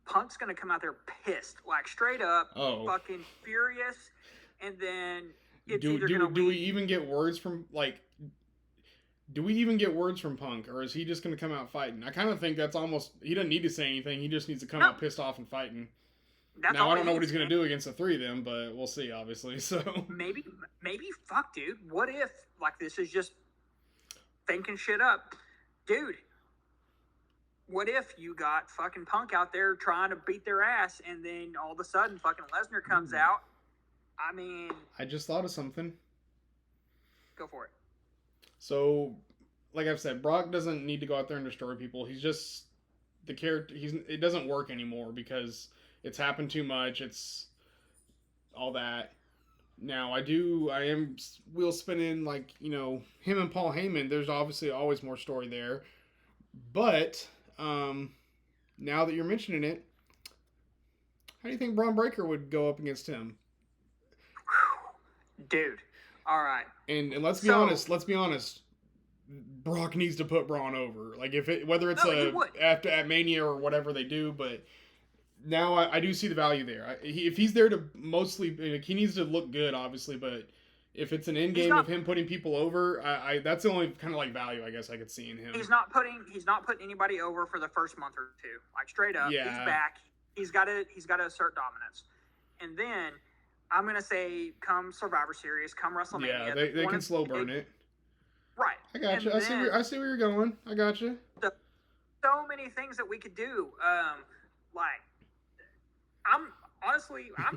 Punk's going to come out there pissed, like straight up, fucking furious, and then it's either going to do we even get words from, like, do we even get words from Punk, or is he just going to come out fighting? I kind of think that's almost, he doesn't need to say anything, he just needs to come out pissed off and fighting. Now, I don't know what he's going to do against the 3 of them, but we'll see, obviously. So maybe, fuck, dude. What if, like, this is just thinking shit up? Dude, what if you got fucking Punk out there trying to beat their ass, and then all of a sudden fucking Lesnar comes out? I mean... I just thought of something. Go for it. So, like I've said, Brock doesn't need to go out there and destroy people. He's just... the character... it doesn't work anymore, because... it's happened too much. It's all that. Now, I am wheel spinning, like, you know, him and Paul Heyman. There's obviously always more story there. But, now that you're mentioning it, how do you think Braun Breaker would go up against him? Dude. All right. And let's be honest. Brock needs to put Braun over. Like, whether it's at Mania or whatever they do, but... now I do see the value there. If he's there to mostly, he needs to look good, obviously. But if it's an end game of him putting people over, that's the only kind of like value I guess I could see in him. He's not putting anybody over for the first month or two. Like, straight up, he's back. He's got to assert dominance, and then I'm gonna say, come Survivor Series, come WrestleMania, they can slow burn it. Right. I got you. I see where you're going. I got you. So many things that we could do. Like. I'm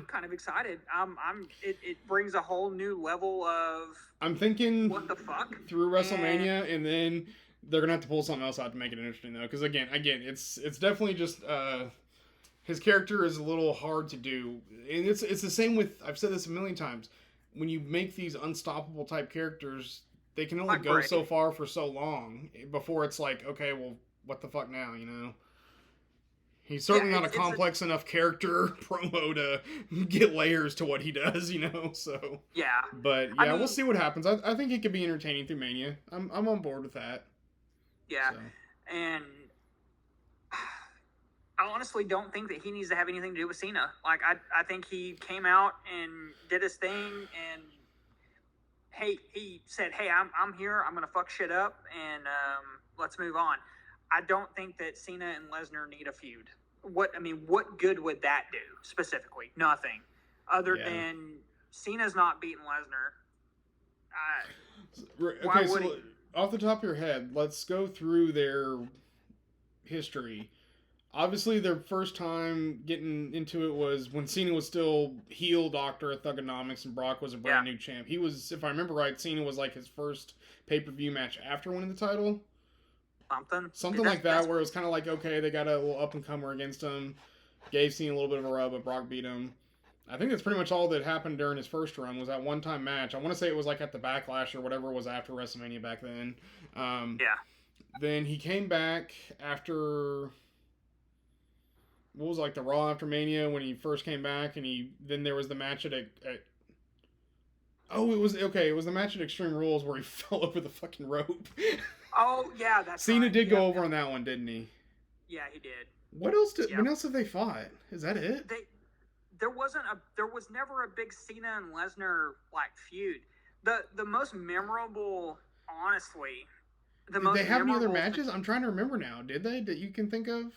kind of excited. It brings a whole new level of. I'm thinking what the fuck through WrestleMania, and then they're gonna have to pull something else out to make it interesting though, because again, it's definitely just his character is a little hard to do, and it's the same with, I've said this a million times, when you make these unstoppable type characters, they can only Like go Brady. so far for so long before it's like, okay, well, what the fuck now, you know? He's certainly not a complex enough character promo to get layers to what he does, you know. So Yeah, but yeah, I mean, we'll see what happens. I think it could be entertaining through Mania. I'm on board with that. Yeah, so. And I honestly don't think that he needs to have anything to do with Cena. Like I think he came out and did his thing, and hey, he said, "Hey, I'm here. I'm gonna fuck shit up, and let's move on." I don't think that Cena and Lesnar need a feud. What good would that do specifically? Nothing, other than Cena's not beating Lesnar. Okay, so off the top of your head, let's go through their history. Obviously, their first time getting into it was when Cena was still heel doctor at Thuganomics and Brock was a brand new champ. He was, if I remember right, Cena was like his first pay-per-view match after winning the title. Something like that, where it was kind of like, okay, they got a little up-and-comer against him, gave Cena a little bit of a rub, but Brock beat him. I think that's pretty much all that happened during his first run was that one-time match. I want to say it was like at the Backlash or whatever it was after WrestleMania back then. Then he came back after... What was like the Raw after Mania when he first came back, and then there was the match at oh, it was the match at Extreme Rules where he fell over the fucking rope. Oh yeah, that's Cena did go over on that one, didn't he? Yeah, he did. What else when else have they fought? Is that it? There was never a big Cena and Lesnar like feud. The most memorable, honestly, did they have any other matches? I'm trying to remember now. Did they that you can think of?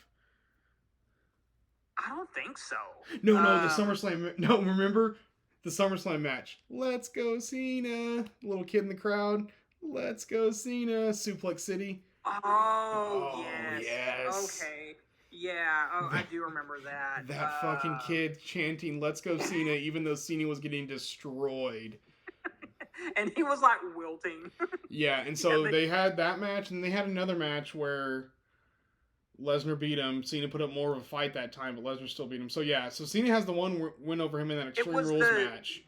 I don't think so. No, the SummerSlam. No, remember the SummerSlam match? Let's go Cena. Little kid in the crowd. Let's go Cena. Suplex City. Oh yes. Okay. Yeah. Oh, I do remember that. That fucking kid chanting "Let's go Cena," even though Cena was getting destroyed. And he was like wilting. Yeah, and so they had that match, and they had another match where Lesnar beat him. Cena put up more of a fight that time, but Lesnar still beat him. So yeah, so Cena has the one win over him in that Extreme Rules match.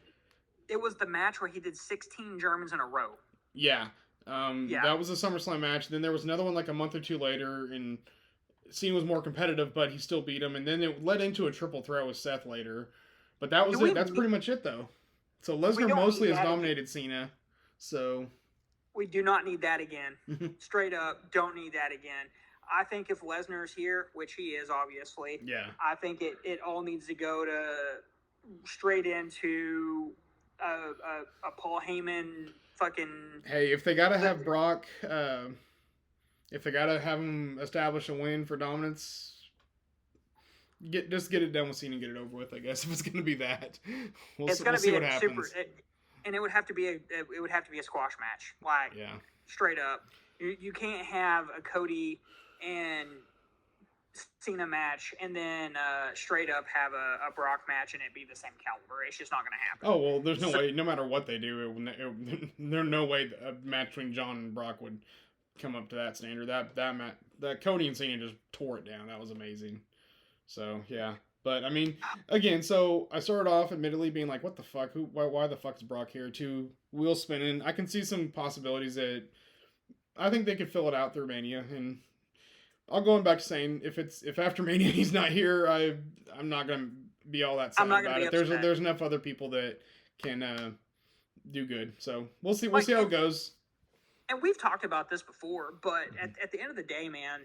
It was the match where he did 16 Germans in a row. Yeah. That was a SummerSlam match. Then there was another one like a month or two later, and Cena was more competitive, but he still beat him. And then it led into a triple threat with Seth later. But that was it. That's pretty much it, though. So Lesnar mostly has dominated Cena. So we do not need that again. Straight up, don't need that again. I think if Lesnar's here, which he is obviously, I think it all needs to go to straight into a Paul Heyman fucking. Hey, if they gotta have Brock, if they gotta have him establish a win for dominance, just get it done with Cena and get it over with. I guess if it's gonna be that, we'll see what happens. And it would have to be a squash match, like straight up. You can't have a Cody and Cena match and then straight up have a Brock match and it be the same caliber. It's just not going to happen. Oh, well, there's no way. No matter what they do, there's no way a match between John and Brock would come up to that standard. That Cody and Cena just tore it down. That was amazing. So, yeah. But, I mean, again, so I started off admittedly being like, what the fuck? Why the fuck is Brock here? Two wheels spinning. I can see some possibilities that I think they could fill it out through Mania, and I'll go back to saying if after Mania he's not here, I'm not gonna be all that sad about it. There's enough other people that can do good. So we'll see how it goes. And we've talked about this before, but at the end of the day, man,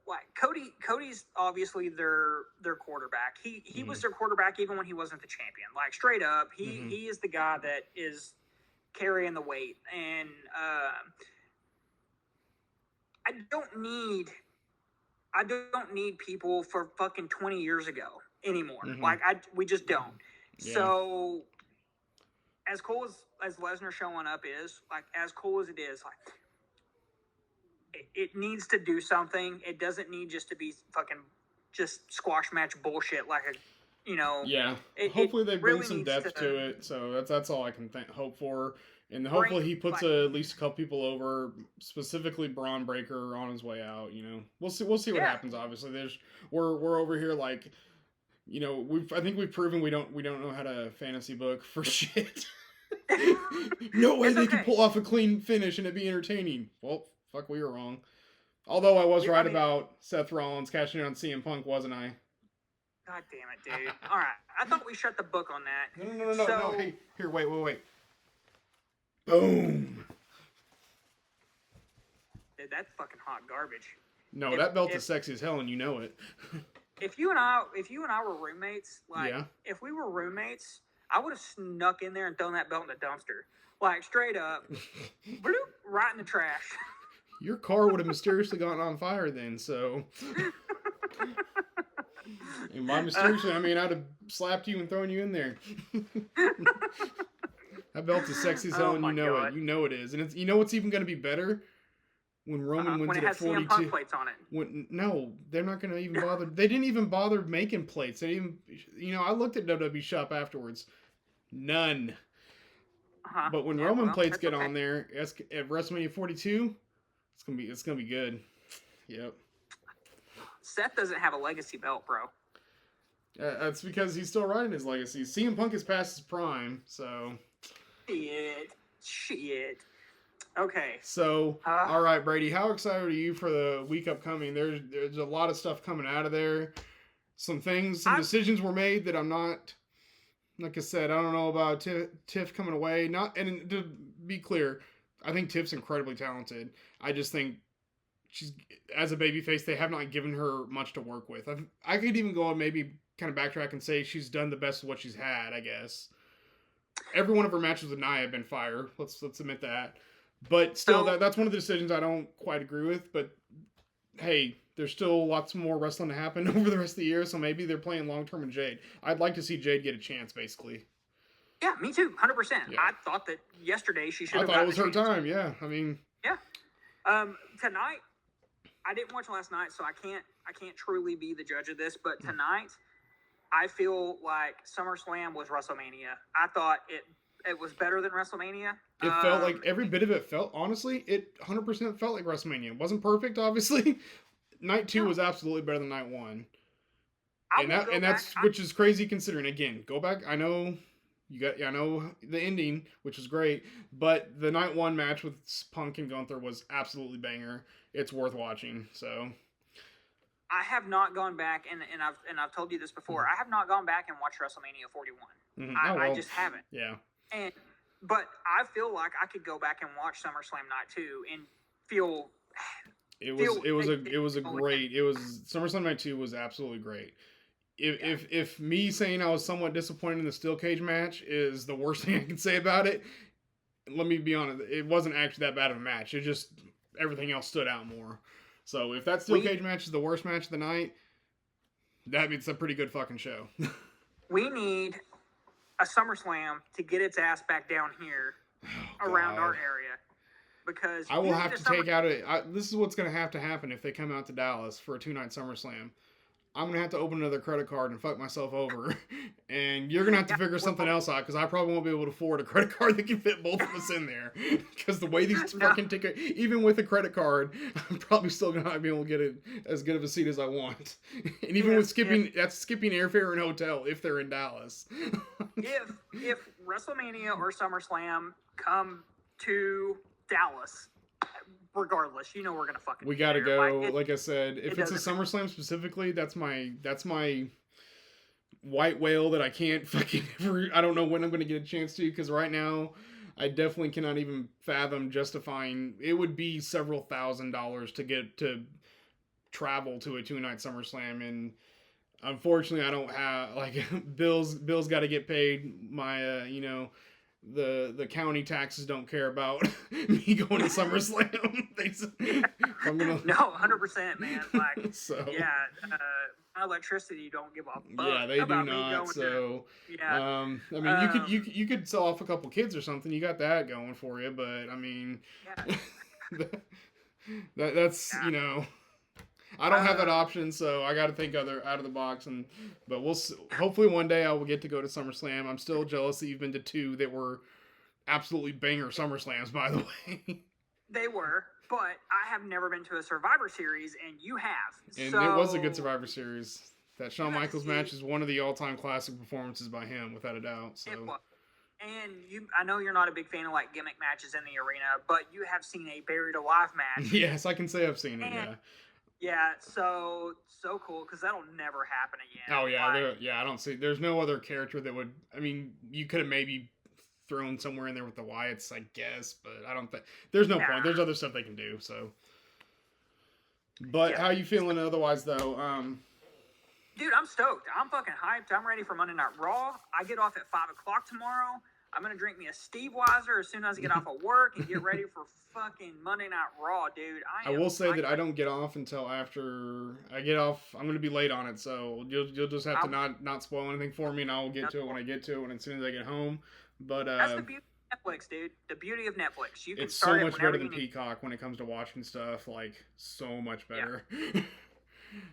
like Cody's obviously their quarterback. He was their quarterback even when he wasn't the champion. Like straight up, he is the guy that is carrying the weight, and I don't need people for fucking 20 years ago anymore. Like we just don't. Yeah. So as cool as Lesnar showing up is, like as cool as it is, like it needs to do something. It doesn't need just to be fucking just squash match bullshit like a, you know. Yeah. Hopefully they bring some depth to it. So that's all I can hope for. And hopefully he puts at least a couple people over, specifically Braun Breaker on his way out. You know, we'll see. We'll see what happens. Obviously, we're over here like, you know, I think we've proven we don't know how to fantasy book for shit. No way they can pull off a clean finish and it be entertaining. Well, fuck, we were wrong. Although I was right about Seth Rollins cashing in on CM Punk, wasn't I? God damn it, dude. All right, I thought we shut the book on that. No. Hey, here, wait. Boom. Dude, that's fucking hot garbage. No, that belt is sexy as hell, and you know it. If you and I were roommates, like, if we were roommates, I would have snuck in there and thrown that belt in the dumpster, like straight up, bloop, right in the trash. Your car would have mysteriously gotten on fire then, so. And by mysteriously, I mean I'd have slapped you and thrown you in there. That belt is sexy as hell, and you know it. You know it is, and it's, you know what's even going to be better when Roman wins it at 42. When it has CM Punk plates on it. No, they're not going to even bother. They didn't even bother making plates. They didn't even, you know, I looked at WWE Shop afterwards. None. But when Roman plates get on there at WrestleMania 42, it's gonna be good. Yep. Seth doesn't have a legacy belt, bro. That's because he's still riding his legacy. CM Punk is past his prime, so. Shit. Okay. So, all right, Brady, how excited are you for the week upcoming? There's a lot of stuff coming out of there. Some decisions were made that I'm not. Like I said, I don't know about Tiff coming away. And to be clear, I think Tiff's incredibly talented. I just think she's, as a babyface, they have not given her much to work with. I could even go and maybe kind of backtrack and say she's done the best of what she's had, I guess. Every one of her matches with Nia have been fire. Let's admit that. But still, that's one of the decisions I don't quite agree with. But hey, there's still lots more wrestling to happen over the rest of the year, so maybe they're playing long-term in Jade. I'd like to see Jade get a chance, basically. Yeah, me too, 100%. Yeah. I thought that yesterday she should have I thought it was her time, yeah. I mean... Yeah. Tonight, I didn't watch last night, so I can't truly be the judge of this, but tonight, I feel like SummerSlam was WrestleMania. I thought it was better than WrestleMania. It felt like every bit of it honestly, it 100% felt like WrestleMania. It wasn't perfect, obviously. Night 2 was absolutely better than Night 1. Which is crazy considering, again, go back, I know the ending, which was great, but the Night 1 match with Punk and Gunther was absolutely banger. It's worth watching, so. I have not gone back, and I've told you this before, I have not gone back and watched WrestleMania 41. I just haven't. Yeah. But I feel like I could go back and watch SummerSlam Night 2 and feel... SummerSlam Night 2 was absolutely great. If me saying I was somewhat disappointed in the steel cage match is the worst thing I can say about it, let me be honest, it wasn't actually that bad of a match. It just, everything else stood out more. So if that steel cage match is the worst match of the night, that means it's a pretty good fucking show. We need a SummerSlam to get its ass back down here around our area. Because I will have to take out this is what's going to happen if they come out to Dallas for a 2-night SummerSlam. I'm going to have to open another credit card and fuck myself over. And you're going to have to figure something else out because I probably won't be able to afford a credit card that can fit both of us in there. Because the way these fucking tickets, even with a credit card, I'm probably still going to not be able to get as good of a seat as I want. And even with that's skipping airfare and hotel if they're in Dallas. if WrestleMania or SummerSlam come to Dallas, regardless, you know we're gonna fucking. We gotta go. Like I said, if it's a SummerSlam specifically, that's my white whale that I can't fucking ever. I don't know when I'm gonna get a chance to, because right now I definitely cannot even fathom justifying. It would be several $1,000s to get to travel to a 2-night SummerSlam, and unfortunately, I don't have bills. Bills got to get paid. My the county taxes don't care about me going to SummerSlam. No, 100%, man. Like, so my electricity don't give a fuck. Yeah, they do not. So, I mean, you could sell off a couple kids or something. You got that going for you, but I mean, that's I don't have that option, so I got to think out of the box. But we'll see. Hopefully one day I will get to go to SummerSlam. I'm still jealous that you've been to 2 that were absolutely banger SummerSlams, by the way. They were, but I have never been to a Survivor Series, and you have. And it was a good So Survivor Series. That you Shawn got to Michaels see match is one of the all-time classic performances by him, without a doubt. So it was. And I know you're not a big fan of like gimmick matches in the arena, but you have seen a buried alive match. yes, I can say I've seen it. And Yeah. yeah, so cool because that'll never happen again. Oh yeah, Like, I don't see. There's no other character that would. I mean, you could have maybe thrown somewhere in there with the Wyatts, I guess, but I don't think there's no point. There's other stuff they can do. So, but how you feeling otherwise though? Dude, I'm stoked. I'm fucking hyped. I'm ready for Monday Night Raw. I get off at 5:00 tomorrow. I'm gonna drink me a Steve Weiser as soon as I get off of work and get ready for fucking Monday Night Raw, dude. I will say that I don't get off until after I get off. I'm gonna be late on it, so you'll just have to not spoil anything for me, and I'll get to it when I get to it, and as soon as I get home. But that's the beauty of Netflix, dude. The beauty of Netflix. You can it's start so much better than you need. Peacock when it comes to watching stuff. Like so much better. Yeah.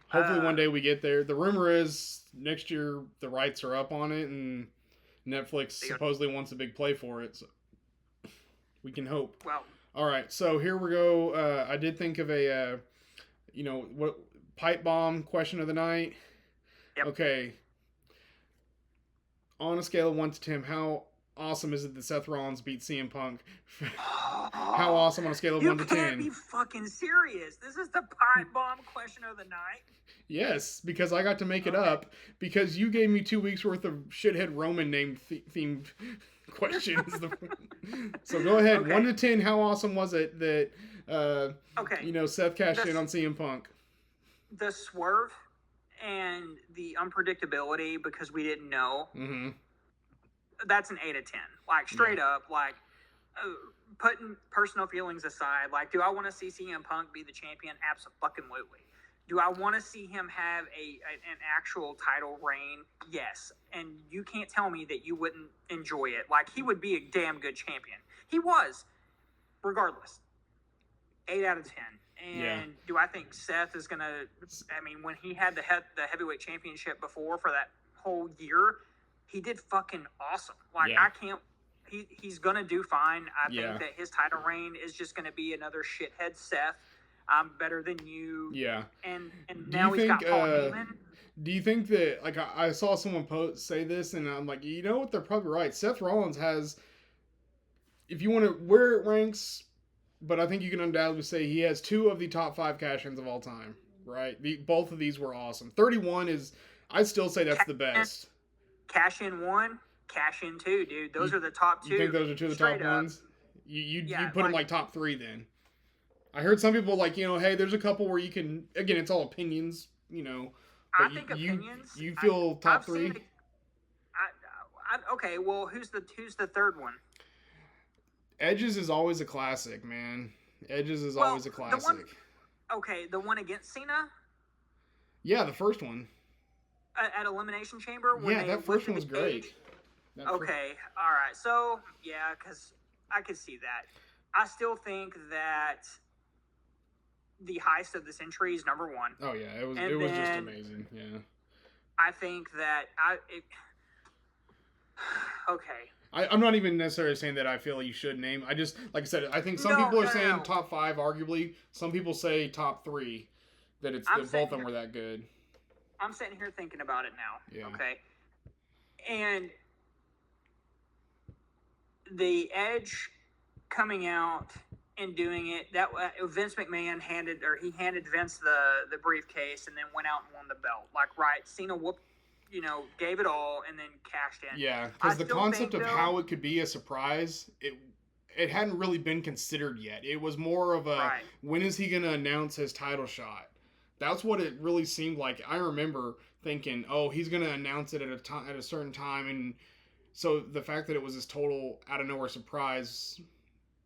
Hopefully one day we get there. The rumor is next year the rights are up on it, and Netflix supposedly wants a big play for it. So we can hope. Well, all right. So here we go. I did think of a, what pipe bomb question of the night. Yep. Okay. On a scale of 1 to 10, how awesome is it that Seth Rollins beat CM Punk? How awesome on a scale of 1 to 10? You can't be fucking serious. This is the pipe bomb question of the night. Yes, because I got to make it up because you gave me 2 weeks worth of shithead Roman name themed questions. So go ahead. Okay. 1 to 10, how awesome was it that Seth cashed in on CM Punk? The swerve and the unpredictability because we didn't know. Mm-hmm. That's an 8 out of 10. Like straight up, like putting personal feelings aside, like do I want to see CM Punk be the champion? Absolutely. Do I want to see him have an actual title reign? Yes. And you can't tell me that you wouldn't enjoy it. Like, he would be a damn good champion. He was, regardless. 8 out of 10. And do I think Seth is going to... I mean, when he had the heavyweight championship before for that whole year, he did fucking awesome. Like, I can't... He's going to do fine. I think that his title reign is just going to be another shithead Seth. I'm better than you. Yeah. And now he's got Paul Heyman. Do you think that, like, I saw someone say this, and I'm like, you know what? They're probably right. Seth Rollins has, if you want to, where it ranks, but I think you can undoubtedly say he has 2 of the top 5 cash-ins of all time, right? Both of these were awesome. 31 is, I'd still say that's the best. Cash-in 1, cash-in 2, dude. Those are the top 2. You think those are 2 of the top ones? You put them like top 3 then. I heard some people like, hey, there's a couple where you can, again, it's all opinions, I think opinions. You feel top 3? Okay, well, who's the third one? Edge's is always a classic, man. Edge's is always a classic. The one against Cena? Yeah, the first one. At Elimination Chamber? Yeah, that first one was great. All right. So, yeah, because I could see that. I still think that the heist of the century is number 1. Oh yeah, it was just amazing. Yeah. I think that I'm not even necessarily saying that I feel you should name. I just, like I said, I think some people are saying top 5, arguably. Some people say top 3. That both of them were that good. I'm sitting here thinking about it now. Yeah. Okay. And the Edge coming out and doing it, that Vince McMahon handed Vince the briefcase and then went out and won the belt. Like, right, Cena gave it all and then cashed in. Yeah, because the concept of how it could be a surprise, it hadn't really been considered yet. It was more of a, when is he going to announce his title shot? That's what it really seemed like. I remember thinking, oh, he's going to announce it at a certain time, and so the fact that it was this total out of nowhere surprise,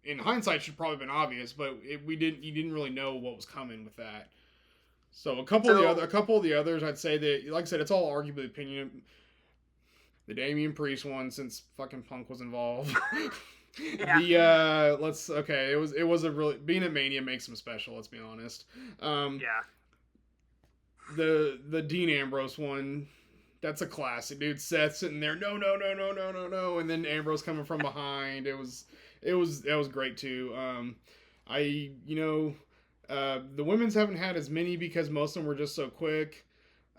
in hindsight, should probably have been obvious, but you didn't really know what was coming with that. So a couple of the others, I'd say that, like I said, it's all arguably opinion. The Damian Priest one, since fucking Punk was involved. Yeah. It was a really, being at Mania makes him special. Let's be honest. The Dean Ambrose one, That's a classic, dude. Seth sitting there, no, no, no, no, no, no, no, and then Ambrose coming from behind. That was great too. The women's haven't had as many because most of them were just so quick.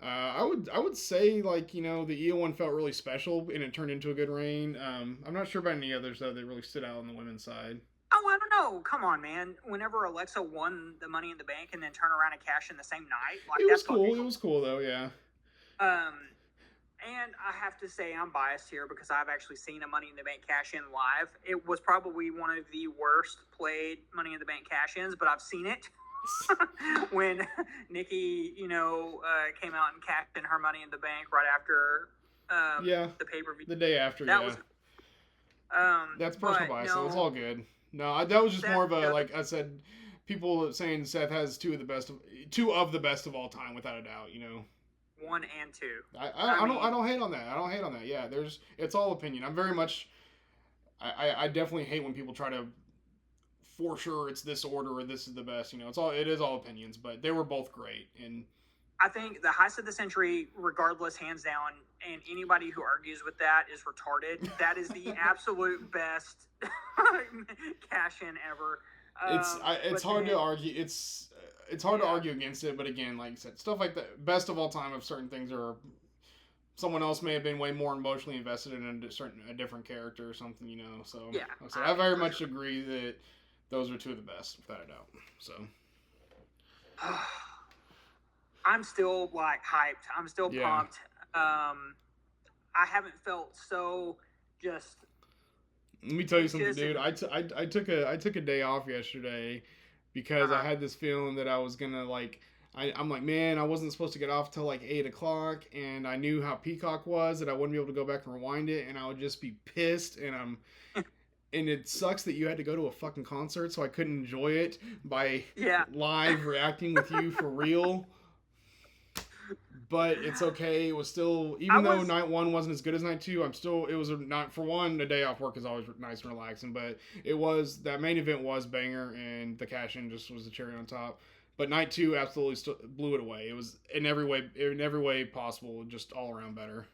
I would say like the Io one felt really special and it turned into a good reign. I'm not sure about any others though that really stood out on the women's side. Oh, I don't know. Come on, man. Whenever Alexa won the Money in the Bank and then turn around and cash in the same night, like It was that's cool. It was cool though, yeah. And I have to say I'm biased here because I've actually seen a Money in the Bank cash-in live. It was probably one of the worst played Money in the Bank cash-ins, but I've seen it. When Nikki, came out and cashed in her Money in the Bank right after the pay-per-view. The day after, that was that's personal bias, so it's all good. No, that was just more of a, like I said, people saying Seth has two of the best of all time, without a doubt, 1 and 2. I don't hate on that. I don't hate on that. Yeah, it's all opinion. I'm very much, I definitely hate when people try to, for sure it's this order or this is the best. It is all opinions, but they were both great. And I think the heist of the century, regardless, hands down, and anybody who argues with that is retarded. That is the absolute best cash-in ever. It's hard to argue. It's hard to argue against it, but again, like I said, stuff like that, best of all time of certain things are. Someone else may have been way more emotionally invested in a different character or something, So yeah, like I said, I very much agree that those are two of the best, without a doubt. So I'm still like hyped. I'm still pumped. I haven't felt so just. Let me tell you something, dude. I took a day off yesterday because I had this feeling that I was gonna like. I'm like, man, I wasn't supposed to get off till like 8:00, and I knew how Peacock was, that I wouldn't be able to go back and rewind it, and I would just be pissed. And and it sucks that you had to go to a fucking concert, so I couldn't enjoy it by live reacting with you for real. But it's okay. It was still, though night 1 wasn't as good as night 2, it was a day off work is always nice and relaxing. But that main event was banger, and the cash-in just was the cherry on top. But night 2 absolutely blew it away. It was in every way possible, just all around better.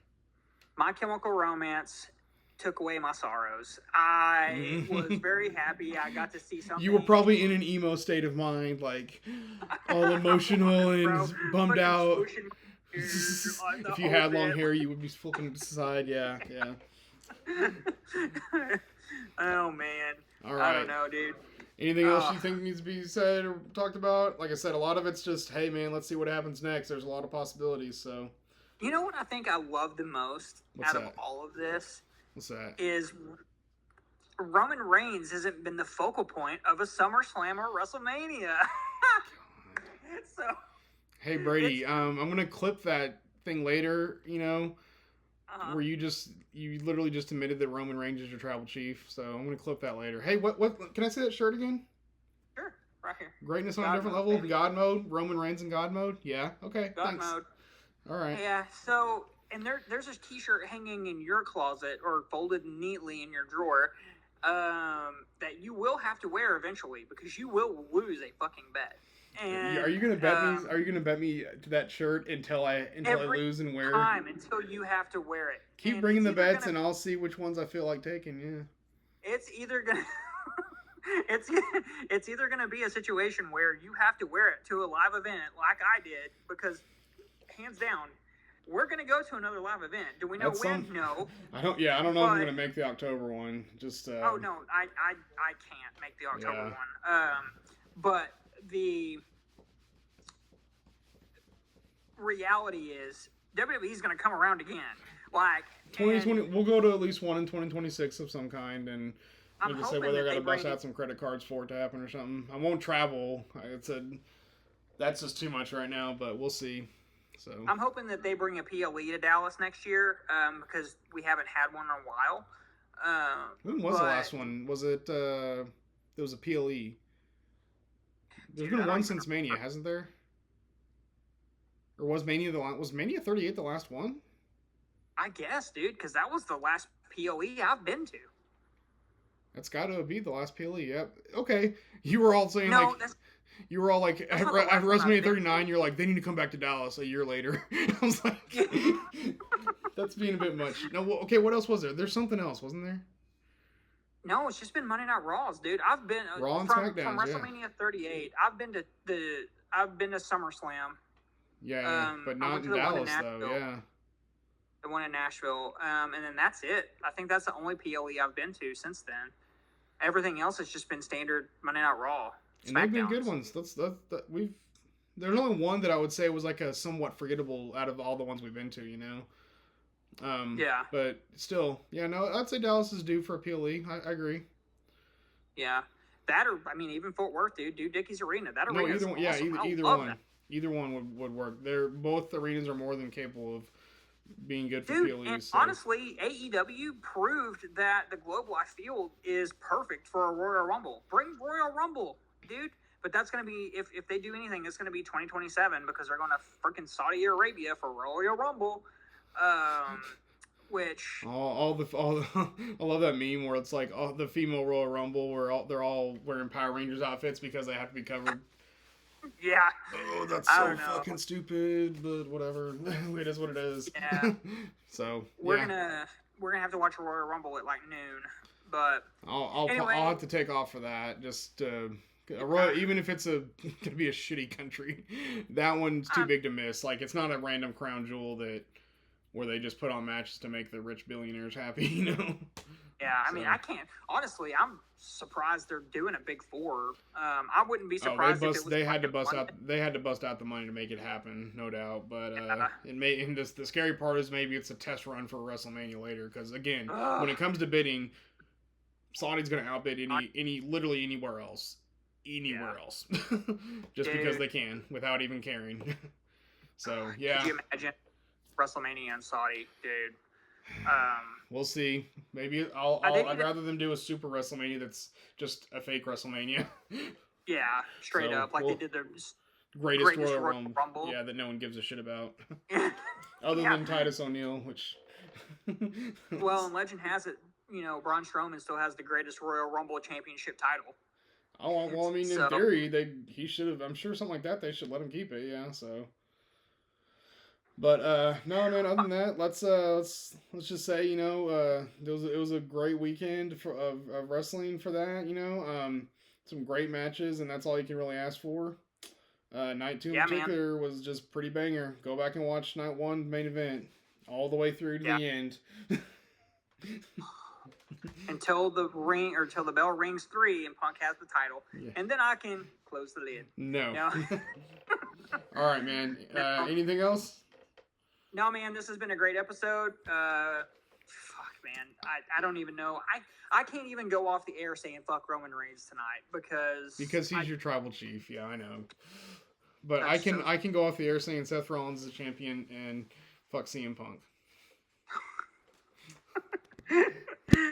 My Chemical Romance took away my sorrows. I was very happy. I got to see something. You were probably in an emo state of mind, like all emotional and bummed out. If you had long hair, you would be flipping aside. Yeah. Oh man. All right. I don't know, dude. Anything else you think needs to be said or talked about? Like I said, a lot of it's just, hey man, let's see what happens next. There's a lot of possibilities. So. You know what I think I love the most of all of this? What's that? Is Roman Reigns hasn't been the focal point of a SummerSlam or WrestleMania. So. Hey Brady, I'm gonna clip that thing later. Where you literally just admitted that Roman Reigns is your tribal chief. So I'm gonna clip that later. Hey, what? Can I see that shirt again? Sure, right here. Greatness on a different level. Baby. God mode. Roman Reigns in God mode. Yeah. Okay. God thanks. mode. All right. Yeah. So. And there's this T-shirt hanging in your closet or folded neatly in your drawer that you will have to wear eventually because you will lose a fucking bet. And are you gonna bet me? Are you gonna bet me to that shirt until I lose and wear it? Until you have to wear it. Keep bringing the bets, and I'll see which ones I feel like taking. Yeah. It's either gonna. It's either gonna be a situation where you have to wear it to a live event like I did because, hands down. We're gonna go to another live event. Do we know when? No. I don't know if I'm gonna make the October one. Just. Oh no, I can't make the October one. But the reality is WWE's gonna come around again. Like 2020, we'll go to at least one in 2026 of some kind, and I'm like I said, whether I gotta bust out some credit cards for it to happen or something. I won't travel. That's just too much right now, but we'll see. So I'm hoping that they bring a PLE to Dallas next year because we haven't had one in a while. When was the last one? Was it? There was a PLE. There's been one since Mania, hasn't there? Or was Mania was Mania 38 the last one? I guess, dude, because that was the last PLE I've been to. That's got to be the last PLE. Yep. Okay. You were all saying You were all like, That's at, not the at last one I've WrestleMania been 39, you're like, they need to come back to Dallas a year later. I was like, that's being a bit much. No, okay, what else was there? There's something else, wasn't there? No, it's just been Monday Night Raws, dude. I've been Raw and from SmackDowns, yeah. WrestleMania 38. I've been to SummerSlam. Yeah, but I not went in to the one in Dallas, though, Nashville. yeah. The one in Nashville, and then that's it. I think that's the only PLE I've been to since then. Everything else has just been standard Monday Night Raw. And they've been good ones. We've. There's only one that I would say was like a somewhat forgettable out of all the ones we've been to, you know. Yeah. But still, yeah, no, I'd say Dallas is due for a PLE. I agree. Yeah, that or I mean even Fort Worth, dude. Dickey's Arena. That arena. Either one. Awesome. Yeah, either one. That. Either one would work. They're both arenas are more than capable of being good for PLEs. And so. honestly, AEW proved that the Globe Life Field is perfect for a Royal Rumble. Bring Royal Rumble, dude. But that's going to be, if they do anything, it's going to be 2027 because they're going to freaking Saudi Arabia for Royal Rumble. Which I love that meme where it's like the female Royal Rumble where they're all wearing Power Rangers outfits because they have to be covered. Yeah. Oh, that's so fucking stupid, but whatever. It is what it is. Yeah. So we're gonna have to watch a Royal Rumble at like noon, but I'll have to take off for that. Just even if it's gonna be a shitty country, that one's too big to miss. Like it's not a random crown jewel where they just put on matches to make the rich billionaires happy, you know. Yeah, I mean, I can't. Honestly, I'm surprised they're doing a Big Four. I wouldn't be surprised if it was. They had to bust out the money to make it happen, no doubt. But the scary part is maybe it's a test run for WrestleMania later, because again, when it comes to bidding, Saudi's going to outbid literally anywhere else, just because they can without even caring. So yeah. Could you imagine WrestleMania in Saudi, dude? We'll see. Maybe I'd rather them do a super WrestleMania that's just a fake WrestleMania. Yeah, straight up, like they did their greatest Royal Rumble. Yeah, that no one gives a shit about. Other than Titus O'Neil, which. Well, and legend has it, Braun Strowman still has the greatest Royal Rumble championship title. Oh well, I mean, in theory, he should have. I'm sure something like that they should let him keep it. Yeah, so. But no, man. Other than that, let's just say it was a great weekend of wrestling for that. Some great matches, and that's all you can really ask for. Night 2 in particular was just pretty banger. Go back and watch Night 1 main event all the way through to the end. Until the bell rings 3 and Punk has the title, and then I can close the lid. No. All right, man. Anything else? No, man, this has been a great episode. Fuck, man. I don't even know. I can't even go off the air saying fuck Roman Reigns tonight because he's your tribal chief. Yeah, I know. But I can go off the air saying Seth Rollins is the champion and fuck CM Punk.